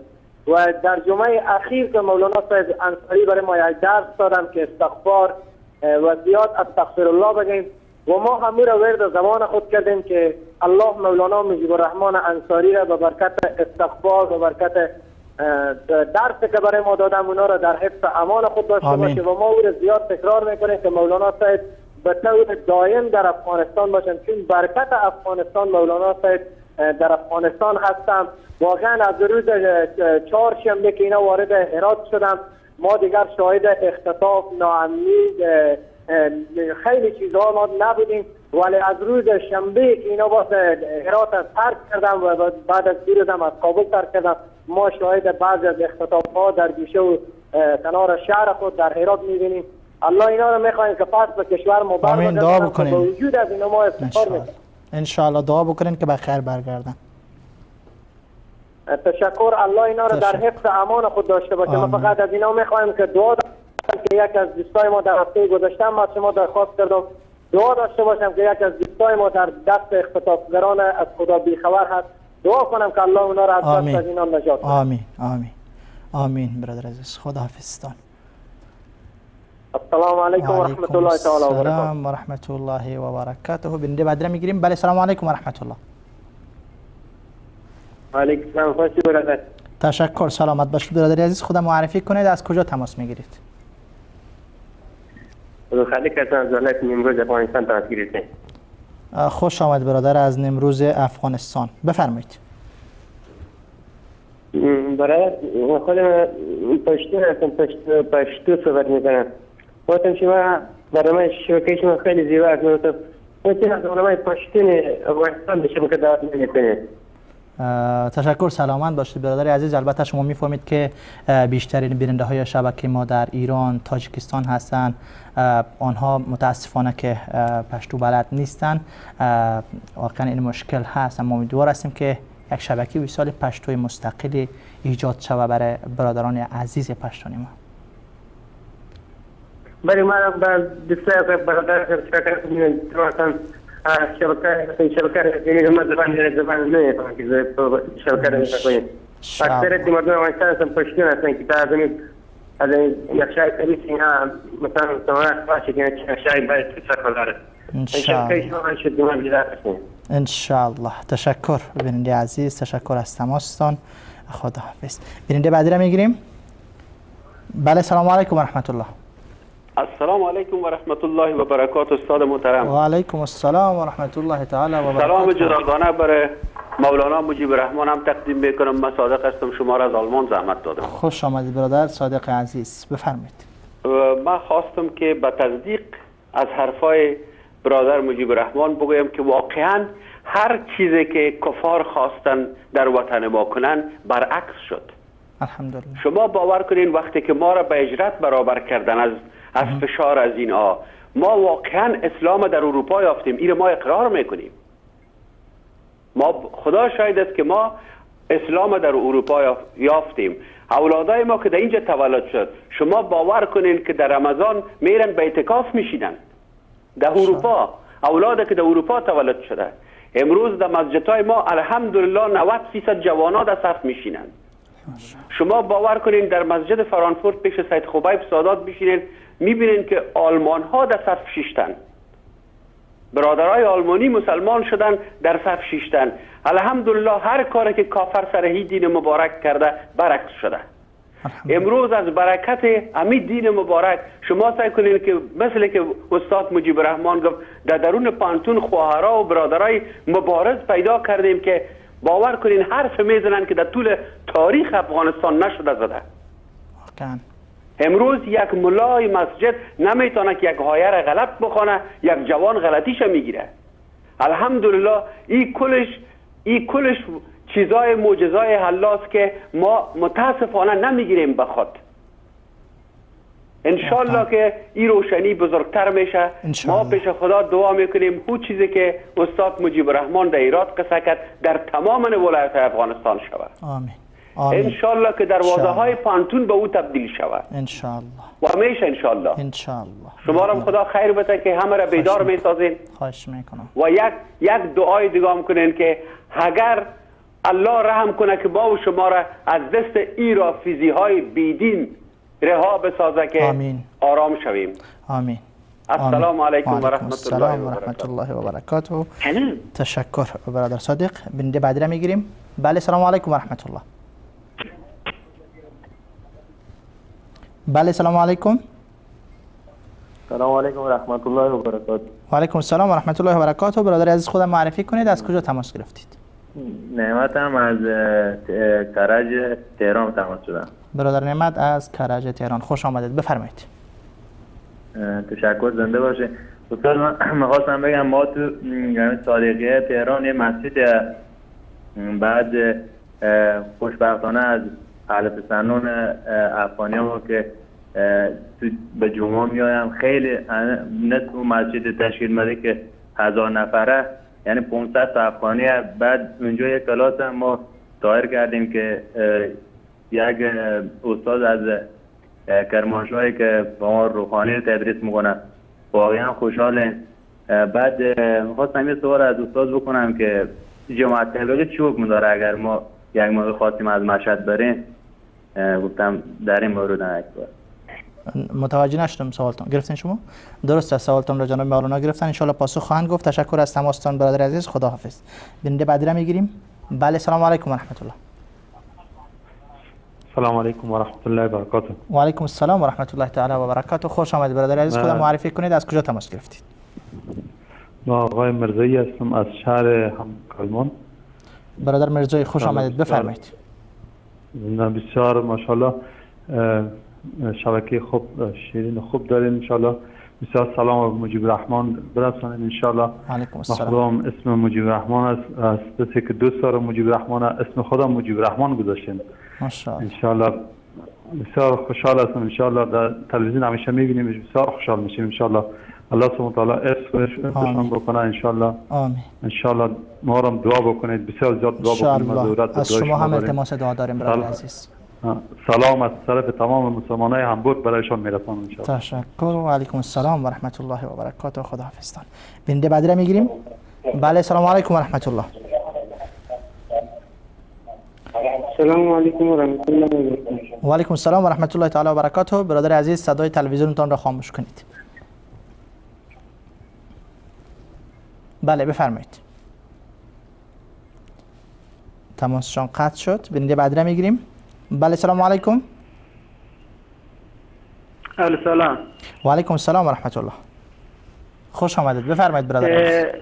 و در جمعه اخیر که مولانا صاحب انصاری برای ما یک درس دادم که استغفار و زیاد استغفر الله بگیم و ما همون را ورد زبان خود کردیم که الله مولانا مجیب الرحمن انصاری را به برکت استغفار و برکت درس که برای ما دادم اونا را در حفظ امان خود داشته باشه و ما او را زیاد تکرار میکنیم که مولانا صاحب به طور دائم در افغانستان باشن، چون برکت افغانستان مولانا صاحب در افغانستان هستم. واقعا از روز 4 شنبه که اینا وارد هرات شدم ما دیگر شاهد اختطاف، ناامنی، خیلی چیزها ما نبودیم، ولی از روز شنبه که اینا باز هرات ترک کردم و بعد از 2 روز از کابل ترک کردم ما شاهد بعضی از اختطاف‌ها در گوشه و کنار شهر خود در هرات می‌بینیم. الله اینا رو می‌خوایم که پس به کشور ما آمین. دعا بکنیم. با وجود از اینا ما افتخار می‌کنیم. ان شاء الله دعا بکنین که به خیر برگردن. تشکر. الله اینا رو در حفظ امان خود داشته باشه. ما فقط از اینا می‌خوایم که دعا که یک از دوستای ما در هفته گذشته ما شما درخواست کردم دعا داشته باشم که یک از دوستای ما در دست اختطافگران از خدا بیخبر هست، دعا کنم که الله اونا را از دست از اینا نجات بده. آمین آمین آمین. برادر عزیز خداحافظتان. السلام علیکم و رحمت الله تعالی و برکاته. السلام و رحمت الله و برکاته. بنده بعد میگیریم. بله سلام علیکم و رحمت الله. علیکم السلام. خوشی برادر. تشکر. سلامت باشید برادر عزیز. خودم معرفی کنید، از کجا تماس میگیرید؟ خالق هستم از ولایت نیمروز افغانستان تماس گرفتم. خوش آمد برادر از نیمروز افغانستان. بفرمایید. برادر خودم پشتو هستم، پشتو صحبت میکنم. خودم شما برنامه شبکه شما خیلی زیبا است. مثلا از برنامه پشتون افغانستان به شبکه دعوت میکنید. تشکر. سلامت باشید برادر عزیز. البته شما میفهمید که بیشترین بیننده های شبکه ما در ایران، تاجیکستان هستند. آنها متاسفانه که پشتو بلد نیستن. واقعا این مشکل هست، اما امیدوار هستیم که یک شبکه وصال پشتوی مستقلی ایجاد شود برای برادران عزیز پشتونی ما. برای ما بسیار برادر شرکت کنیم مثلا شرکت یعنی ما زبان نمیفهمم که شرکت کنیم اکثر مردم افغانستان هستن پشتون هستن که تا از یک شای کبیس اینا مثلا سماعت باشه که شای باید سرخل داره انشاءالله انشاءالله. تشکر بیننده عزیز، تشکر از تماستان. خداحافظ. بیننده بعدی را میگیریم. بله سلام علیکم و رحمت الله. السلام علیکم و رحمت الله و برکات استاد محترم. و علیکم السلام و رحمت الله تعالی و برکاته. سلام جداگانه برای مولانا مجیب الرحمن هم تقدیم میکنم. من صادق هستم، شما را از آلمان زحمت دادم. خوش آمدید برادر صادق عزیز، بفرمایید. من خواستم که به تصدیق از حرفای برادر مجیب الرحمن بگویم که واقعا هر چیزی که کفار خواستن در وطن ما کنن برعکس شد. الحمدلله. شما باور کنین وقتی که ما را به اجرت برابر کردن از فشار از این ما واقعا اسلام در اروپا یافتیم. این ما اقرار میکنیم. ما خدا شاهد است که ما اسلام در اروپا یافتیم. اولادای ما که در اینجا تولد شد، شما باور کنین که در رمضان میرن به اعتکاف میشینن در اروپا. اولاد که در اروپا تولد شده امروز در مسجدهای ما الحمدلله 90% جوانا در صف میشینن. شما باور کنین در مسجد فرانکفورت پیش سید خبیب سادات بشینین، میبینین که آلمان ها در صف شیشتن. برادرای آلمانی مسلمان شدن در صف شیشتن. الحمدلله هر کاری که کافر سر دین مبارک کرده برعکس شده. امروز از برکت امید دین مبارک شما سعی کنین که مثل که استاد مجیب الرحمن گفت در درون پانتون خواهرها و برادرای مبارز پیدا کردیم که باور کنین حرف میزنن که در طول تاریخ افغانستان نشده زده. امروز یک ملای مسجد نمیتونه که یک هایر غلط بخونه، یک جوان غلطیش میگیره. الحمدلله این کلش چیزای معجزای حلاست که ما متاسفانه نمیگیریم به خود. انشالله که این روشنی بزرگتر میشه. ما پیش خدا دعا میکنیم او چیزی که استاد مجیب الرحمن در ایراد قصه کرد در تمام ولایت افغانستان شود. آمین. انشالله که دروازه های پانتون به او تبدیل شود. انشالله. و همیشه انشالله. انشالله. شما را خدا خیر بده که همه را بیدار میسازین. خواهش میکنم. و یک دعای دیگه هم کنین که اگر الله رحم کنه که ما و شما را از دست ای رافضی های بیدین رها بسازه که آمین. آرام شویم. آمین. السلام علیکم و رحمت الله و برکاته. تشکر برادر صادق. بنده بعدی را میگیریم. بله سلام علیکم و رحمت الله. بله سلام علیکم. سلام علیکم و رحمت الله و برکاته. و علیکم السلام و رحمت الله و برکاته. برادر عزیز خودم معرفی کنید، از کجا تماس گرفتید؟ نعمتم از کرج تهران تماس شدم. برادر نعمت از کرج تهران، خوش آمدید، بفرمایید. تشکر، زنده باشه. استاد من خواستم بگم ما تو صادقیه تهران یه مسجد بعد خوشبختانه از اهل تسنن افغانی ها که به جمعه میایم خیلی نصف اون مسجد تشکیل مده که 1000 نفره یعنی 500 افغانی. بعد اونجا یک کلاس هم ما دایر کردیم که یک استاد از کرمانشاهی که با ما روحانی تدریس میکنه واقعا خوشحاله. بعد خواستم یه سوال از استاد بکنم که جماعت تبلیغی چی حکم داره اگر ما یک موقع خواستیم از مشهد بریم؟ گفتم در این مورد اکبر. متوجه نشدم سوالتون. گرفتین شما؟ درست است، سوالتون را جناب مولانا گرفتن، ان شاءالله پاسخ خواهند گفت. تشکر از تماستان برادر عزیز، خداحافظ. بنده بعدی را میگیریم. بله سلام علیکم و رحمت الله. سلام علیکم و رحمت الله و برکاته. و علیکم السلام و رحمت الله تعالی و برکاته. خوش آمدید برادر عزیز، خودم معرفی کنید، از کجا تماس گرفتید؟ ما آقای مرزایی هستم از شهر همکالمان. برادر مرزایی خوش آمدید، بفرمایید. بسیار ماشاءالله شبکه خوب شیرین خوب داریم انشالله. بسیار سلام مجیب الرحمن برسانید انشالله. علیکم السلام. خودم اسم مجیب الرحمن است که دوست دارم مجیب الرحمن، اسم خودم مجیب الرحمن گذاشتین ماشاءالله. انشالله بسیار خوشحال هستم انشالله. در تلویزیون همیشه میبینیم، بسیار خوشحال میشیم انشالله. الله سبحانه و تعالی عزتشان بکنه انشالله. آمین. انشالله ما هم دعا بکنید، بسیار زیاد دعا بکنید. از شما هم التماس دعا داریم برادر عزیز. سلام از طرف تمام مسلمانای همبورگ برایشان میرسانم ان شاء الله. تشکر و علیکم السلام و رحمت الله و برکاته. خداحافظتان. بنده بعدی را میگیریم. بله سلام علیکم و رحمت الله. سلام علیکم و رحمت الله و برکاته. و علیکم السلام و رحمت الله تعالی و برکاته. برادر عزیز صدای تلویزیونتان را خاموش کنید. بله بفرمایید. تماسشان قطع شد. بنده بعدی را میگیریم. بله سلام علیکم. سلام. و علیکم السلام و رحمت الله. خوش آمدید. بفرمایید برادر.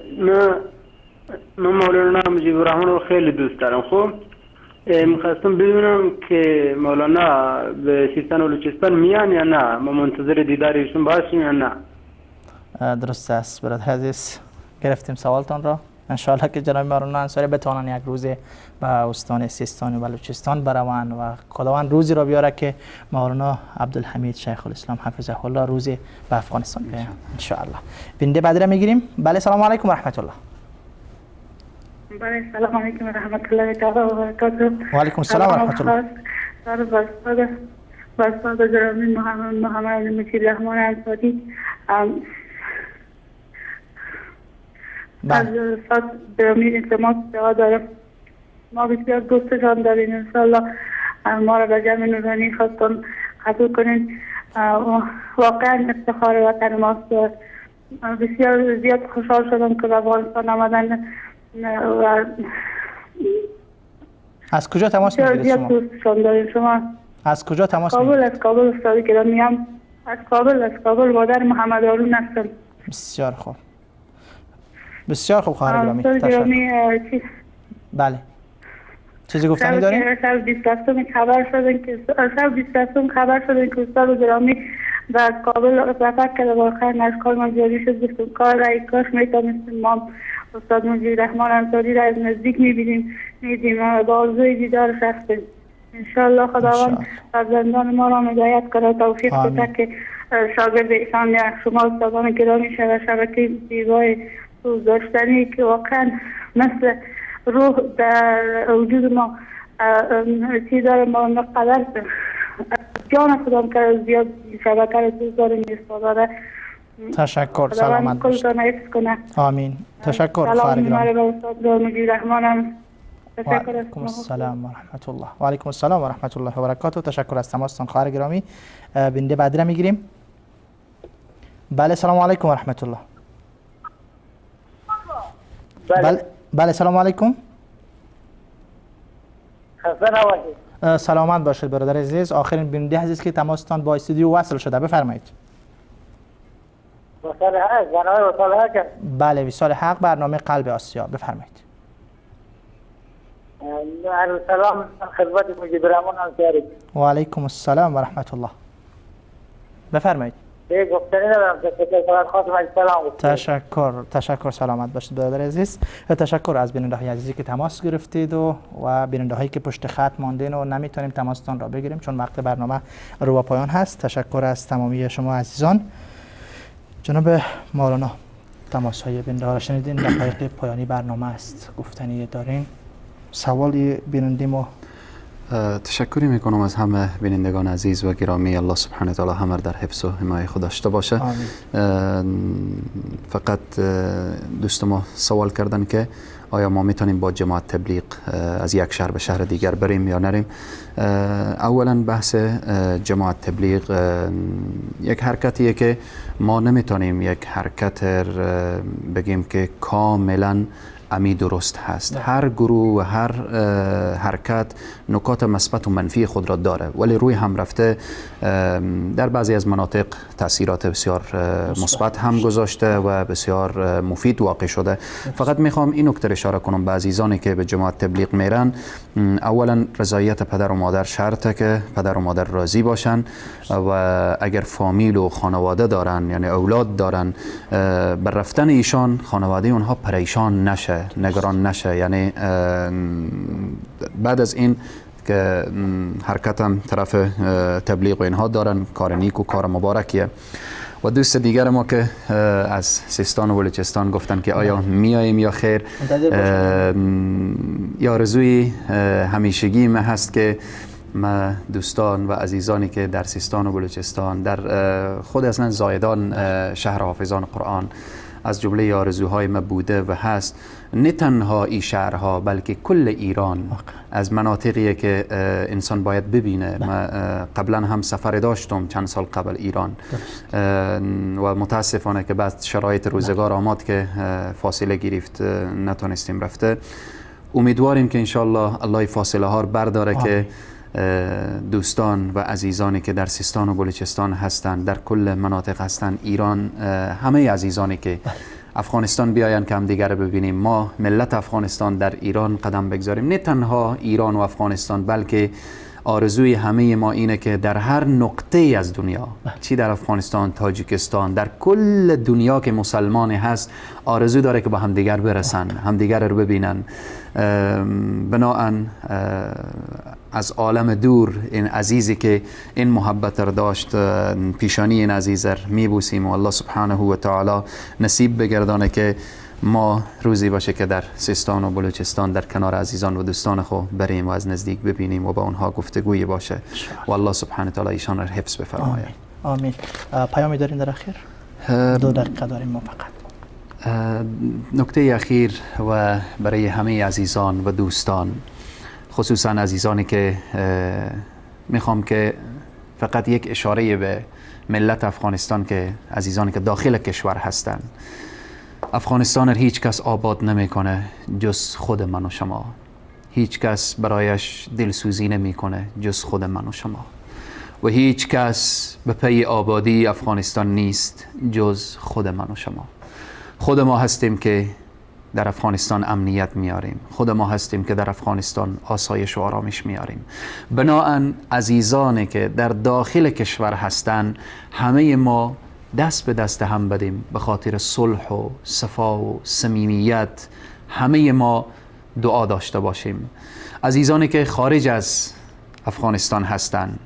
من مولانا مجیب الرحمن رو خیلی دوست دارم. خب میخواستم بدونم که مولانا به سیستان و بلوچستان میان یا نه؟ ما منتظر دیدار ایشون باشیم یا نه؟ درست است برادر عزیز، گرفتیم سوالتان را. انشاءالله که جناب مولانا انصاری بتوانند یک روز به استان سیستان و بلوچستان بروند و خداوند روزی را بیاره که مولانا عبدالحمید شیخ الاسلام حفظه الله روزی به افغانستان بیاید انشاءالله. بنده بعدی را میگیریم. بله سلام علیکم و رحمت الله. بله سلام علیکم و رحمت الله تعالی و برکاته. و علیکم السلام و رحمت الله. سر بستاد جرامی محمد مجید الرحمن انصاری از استاد جرامی التماس دعا دارم. ما بسیار دوستشان داریم. انشاءالله ما را به جمع نورانی خواستم قبول کنین. واقعا افتخار وطن ماست. بسیار زیاد خوشحال شدم که به افغانستان آمدن و از کجا تماس میگیرید شما؟ دوستشان داریم. شما از کجا تماس میگیرید؟ از کابل استاد گرامی هم از کابل مادر محمد هارون هستم. بسیار خوب بسیار خوب خواهر گرامی. تشکر. بله چیزی گفتنی داریم؟ شب 27 خبر شدن که استاد گرامی در کابل سفر کرده. واقعا اشکال ما جاری شد. گفتم کار رای کاش میتونستیم ما استاد مجید الرحمن انصاری را از نزدیک میدیم با آرزوی دیدارش هستیم. انشاءالله خداوند فرزندان ما را هدایت کنه، توفیق بده که شاگرد ایشان شما استادان گرامی شود. شبکه زیبای روز داشتنی که واقعا مثل روح در وجود ما چیز داره. ما قدر جان خودم که زیاد شبکه رو دوست داریم. استاداره تشکر. سلامت باشید. آمین. تشکر خواهر گرامی. و علیکم السلام و رحمت الله. و علیکم السلام و رحمت الله و برکاته. تشکر از تماستان خواهر گرامی. بنده بعدی را میگیریم. بله سلام علیکم و رحمت الله. بله سلام علیکم. سلامت باشید برادر عزیز. آخرین بنده عزیز که تماستان با استودیو وصل شده. بفرمایید. بله وصال حق برنامه قلب آسیا. بفرمایید. سلام خدمت مجید الرحمن انصاری. و علیکم السلام و رحمت الله. بفرمایید. تشکر. سلامت باشید برادر عزیز. تشکر از بیننده های عزیزی که تماس گرفتید و بیننده هایی که پشت خط ماندین و نمیتونیم تماستان را بگیریم چون وقت برنامه رو به پایان هست. تشکر از تمامی شما عزیزان. جناب مولانا تماس های بیننده ها را شنیدین. دقایق پایانی برنامه است. گفتنی دارین؟ سوالی بیننده ما؟ تشکری میکنم از همه بینندگان عزیز و گرامی. الله سبحانه و تعالی همه در حفظ و حمایت خود داشته باشه. فقط دوست ما سوال کردن که آیا ما میتونیم با جماعت تبلیغ از یک شهر به شهر دیگر بریم یا نریم؟ اولا بحث جماعت تبلیغ یک حرکتیه که ما نمیتونیم یک حرکت بگیم که کاملا امی درست هست. هر گروه و هر حرکت نکات مثبت و منفی خود را داره، ولی روی هم رفته در بعضی از مناطق تاثیرات بسیار مثبت هم گذاشته و بسیار مفید واقع شده. فقط میخوام این نکته اشاره کنم به عزیزانی که به جماعت تبلیغ میرن، اولا رضایت پدر و مادر شرطه که پدر و مادر راضی باشن و اگر فامیل و خانواده دارن یعنی اولاد دارن، بر رفتن ایشان خانواده اونها پریشان نشه، نگران نشه. یعنی بعد از این که حرکت هم طرف تبلیغ و اینها دارن، کار نیک و کار مبارکیه. و دوست دیگر ما که از سیستان و بلوچستان گفتن که آیا میاییم یا خیر، یا آرزوی همیشگی ما هست که ما دوستان و عزیزانی که در سیستان و بلوچستان، در خود اصلا زایدان شهر حافظان قرآن، از جمله آرزوهای ما بوده و هست نه تنها این شهرها بلکه کل ایران از مناطقیه که انسان باید ببینه. ما قبلا هم سفر داشتم چند سال قبل ایران و متاسفانه که بعد شرایط روزگار آمد که فاصله گرفت نتونستیم رفته. امیدواریم که انشالله الله فاصله ها رو برداره که دوستان و عزیزانی که در سیستان و بلوچستان هستند، در کل مناطق هستند، ایران، همه عزیزانی که افغانستان بیاین که هم دیگر ببینیم. ما ملت افغانستان در ایران قدم بگذاریم. نه تنها ایران و افغانستان بلکه آرزوی همه ما اینه که در هر نقطه از دنیا، چی در افغانستان، تاجیکستان، در کل دنیا که مسلمان هست، آرزو داره که با همدیگر برسن، همدیگر رو ببینن. بناهن از عالم دور این عزیزی که این محبت رو داشت، پیشانی این عزیز رو میبوسیم و الله سبحانه و تعالی نصیب بگردانه که ما روزی باشه که در سیستان و بلوچستان در کنار عزیزان و دوستان خود بریم و از نزدیک ببینیم و با اونها گفتگویی باشه و الله سبحانه و تعالی ایشان را حفظ بفرماید. آمین. پیامی دارین در اخیر؟ 2 دقیقه داریم ما فقط. نکته اخیر و برای همه عزیزان و دوستان، خصوصا عزیزانی که میخوام که فقط یک اشاره به ملت افغانستان، که عزیزانی که داخل کشور هستن، افغانستان رو هیچ کس آباد نمیکنه جز خود من و شما. هیچ کس برایش دلسوزی نمیکنه جز خود من و شما و هیچ کس به پی آبادی افغانستان نیست جز خود من و شما. خود ما هستیم که در افغانستان امنیت میاریم. خود ما هستیم که در افغانستان آسایش و آرامش میاریم. بناهن عزیزانی که در داخل کشور هستن، همه ما دست به دست هم بدیم به خاطر صلح و صفا و صمیمیت. همه ما دعا داشته باشیم. عزیزانی که خارج از افغانستان هستن،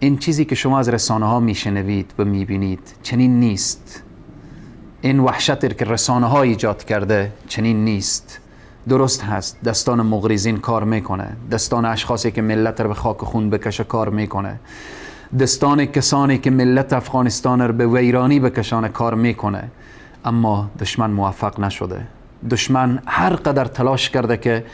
این چیزی که شما از رسانه ها میشنوید و میبینید چنین نیست. این وحشتی که رسانه ها ایجاد کرده چنین نیست. درست هست دستان مغرضین کار میکنه، دستان اشخاصی که ملت رو به خاک خون بکشه کار میکنه، دستان کسانی که ملت افغانستان رو به ویرانی بکشانه کار میکنه، اما دشمن موفق نشده. دشمن هر قدر تلاش کرده که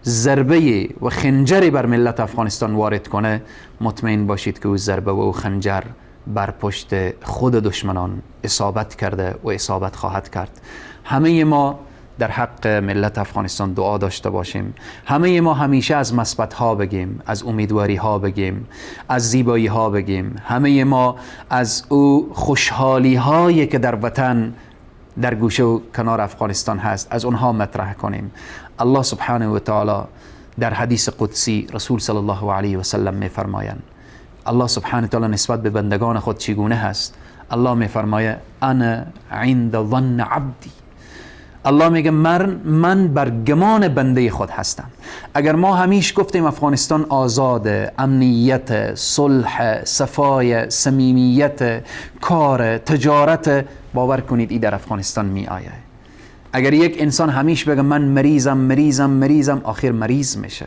ضربه و خنجری بر ملت افغانستان وارد کنه، مطمئن باشید که او ضربه و خنجر بر پشت خود دشمنان اصابت کرده و اصابت خواهد کرد. همه ما در حق ملت افغانستان دعا داشته باشیم. همه ما همیشه از مثبت ها بگیم، از امیدواری ها بگیم، از زیبایی ها بگیم. همه ما از او خوشحالی هایی که در وطن، در گوشه و کنار افغانستان هست، از اونها مطرح کنیم. الله سبحانه و تعالی در حدیث قدسی رسول صلی الله علیه و سلم میفرمایند، الله سبحانه و تعالی نسبت به بندگان خود چگونه هست؟ الله میفرماید انا عند ظن عبدی. الله میگه من بر گمان بنده خود هستم. اگر ما همیش گفتیم افغانستان آزاده، امنیت، صلح، صفای، صمیمیت، کار، تجارت، باور کنید این در افغانستان می آید. اگر یک انسان همیش بگه من مریضم، آخر مریض میشه.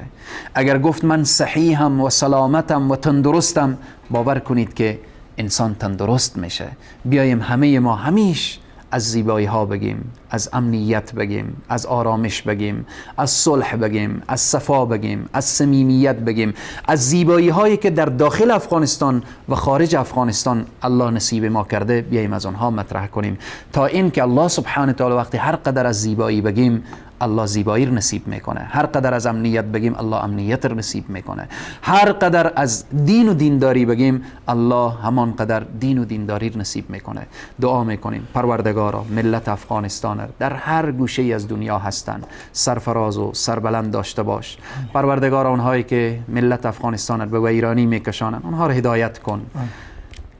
اگر گفت من صحیحم و سلامتم و تندرستم، باور کنید که انسان تندرست میشه. بیایم همه ما همیش از زیبایی ها بگیم، از امنیت بگیم، از آرامش بگیم، از صلح بگیم، از صفا بگیم، از صمیمیت بگیم، از زیبایی هایی که در داخل افغانستان و خارج افغانستان الله نصیب ما کرده، بیایم از آنها مطرح کنیم، تا این که الله سبحانه و تعالی وقتی هر قدر از زیبایی بگیم الله زیبایی رو نصیب میکنه. هر قدر از امنیت بگیم الله امنیت رو نصیب میکنه. هر قدر از دین و دینداری بگیم الله همان قدر دین و دینداری رو نصیب میکنه. دعا میکنیم پروردگارا ملت افغانستان در هر گوشه از دنیا هستن سرفراز و سربلند داشته باش. پروردگارا اونهایی که ملت افغانستان به ویرانی میکشانن اونها رو هدایت کن،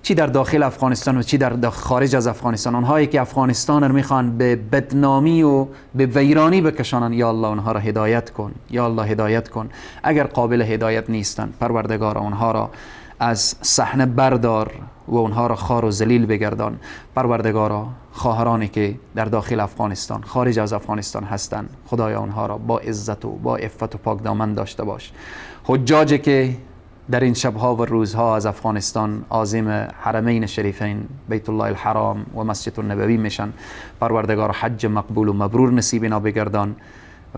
چی در داخل افغانستان و چی در خارج از افغانستان. اونهایی که افغانستان رو میخوان به بدنامی و به ویرانی بکشانن، یا الله اونها را هدایت کن، یا الله هدایت کن. اگر قابل هدایت نیستن پروردگار اونها را از صحنه بردار و اونها را خار و ذلیل بگردان. پروردگارا، خواهرانی که در داخل افغانستان، خارج از افغانستان هستند، خدایا اونها را با عزت و با عفت و پاک دامن داشته باش. حجاجی که در این شبها و روزها از افغانستان عازم حرمین شریفین بیت الله الحرام و مسجد النبوی میشن، پروردگار حج مقبول و مبرور نصیب اینا بگردان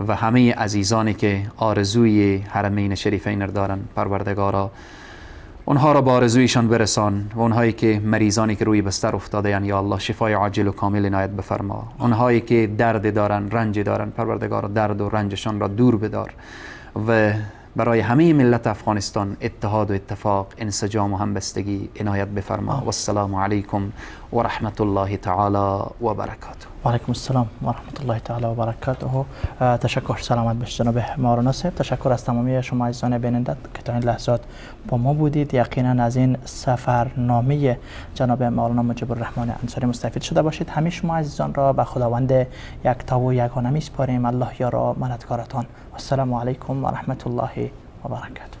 و همه عزیزانی که آرزوی حرمین شریفین را دارن، پروردگارا اونها را با آرزویشان برسان و اونهایی که مریضانی که روی بستر افتاده یعنی یا الله شفای عاجل و کامل عنایت بفرما. اونهایی که درد دارن، رنج دارن، پروردگار درد و رنجشان را دور بدار و برای همه ملت افغانستان اتحاد و اتفاق، انسجام و همبستگی عنایت بفرما. و السلام علیکم و رحمت الله تعالی و برکاته. و علیکم السلام و رحمت الله تعالی و برکاته. تشکر، سلامت باش جناب مولانا صاحب. تشکر از تمامی شما عزیزان بیننده که تا این لحظات با ما بودید. یقینا از این سفرنامه جناب مولانا مجیب الرحمن انصاری مستفید شده باشید. همه شما عزیزان را به خداوند یکتا و یگانه میسپاریم. الله یار و مددکارتان. و السلام علیکم و رحمت الله و برکاته.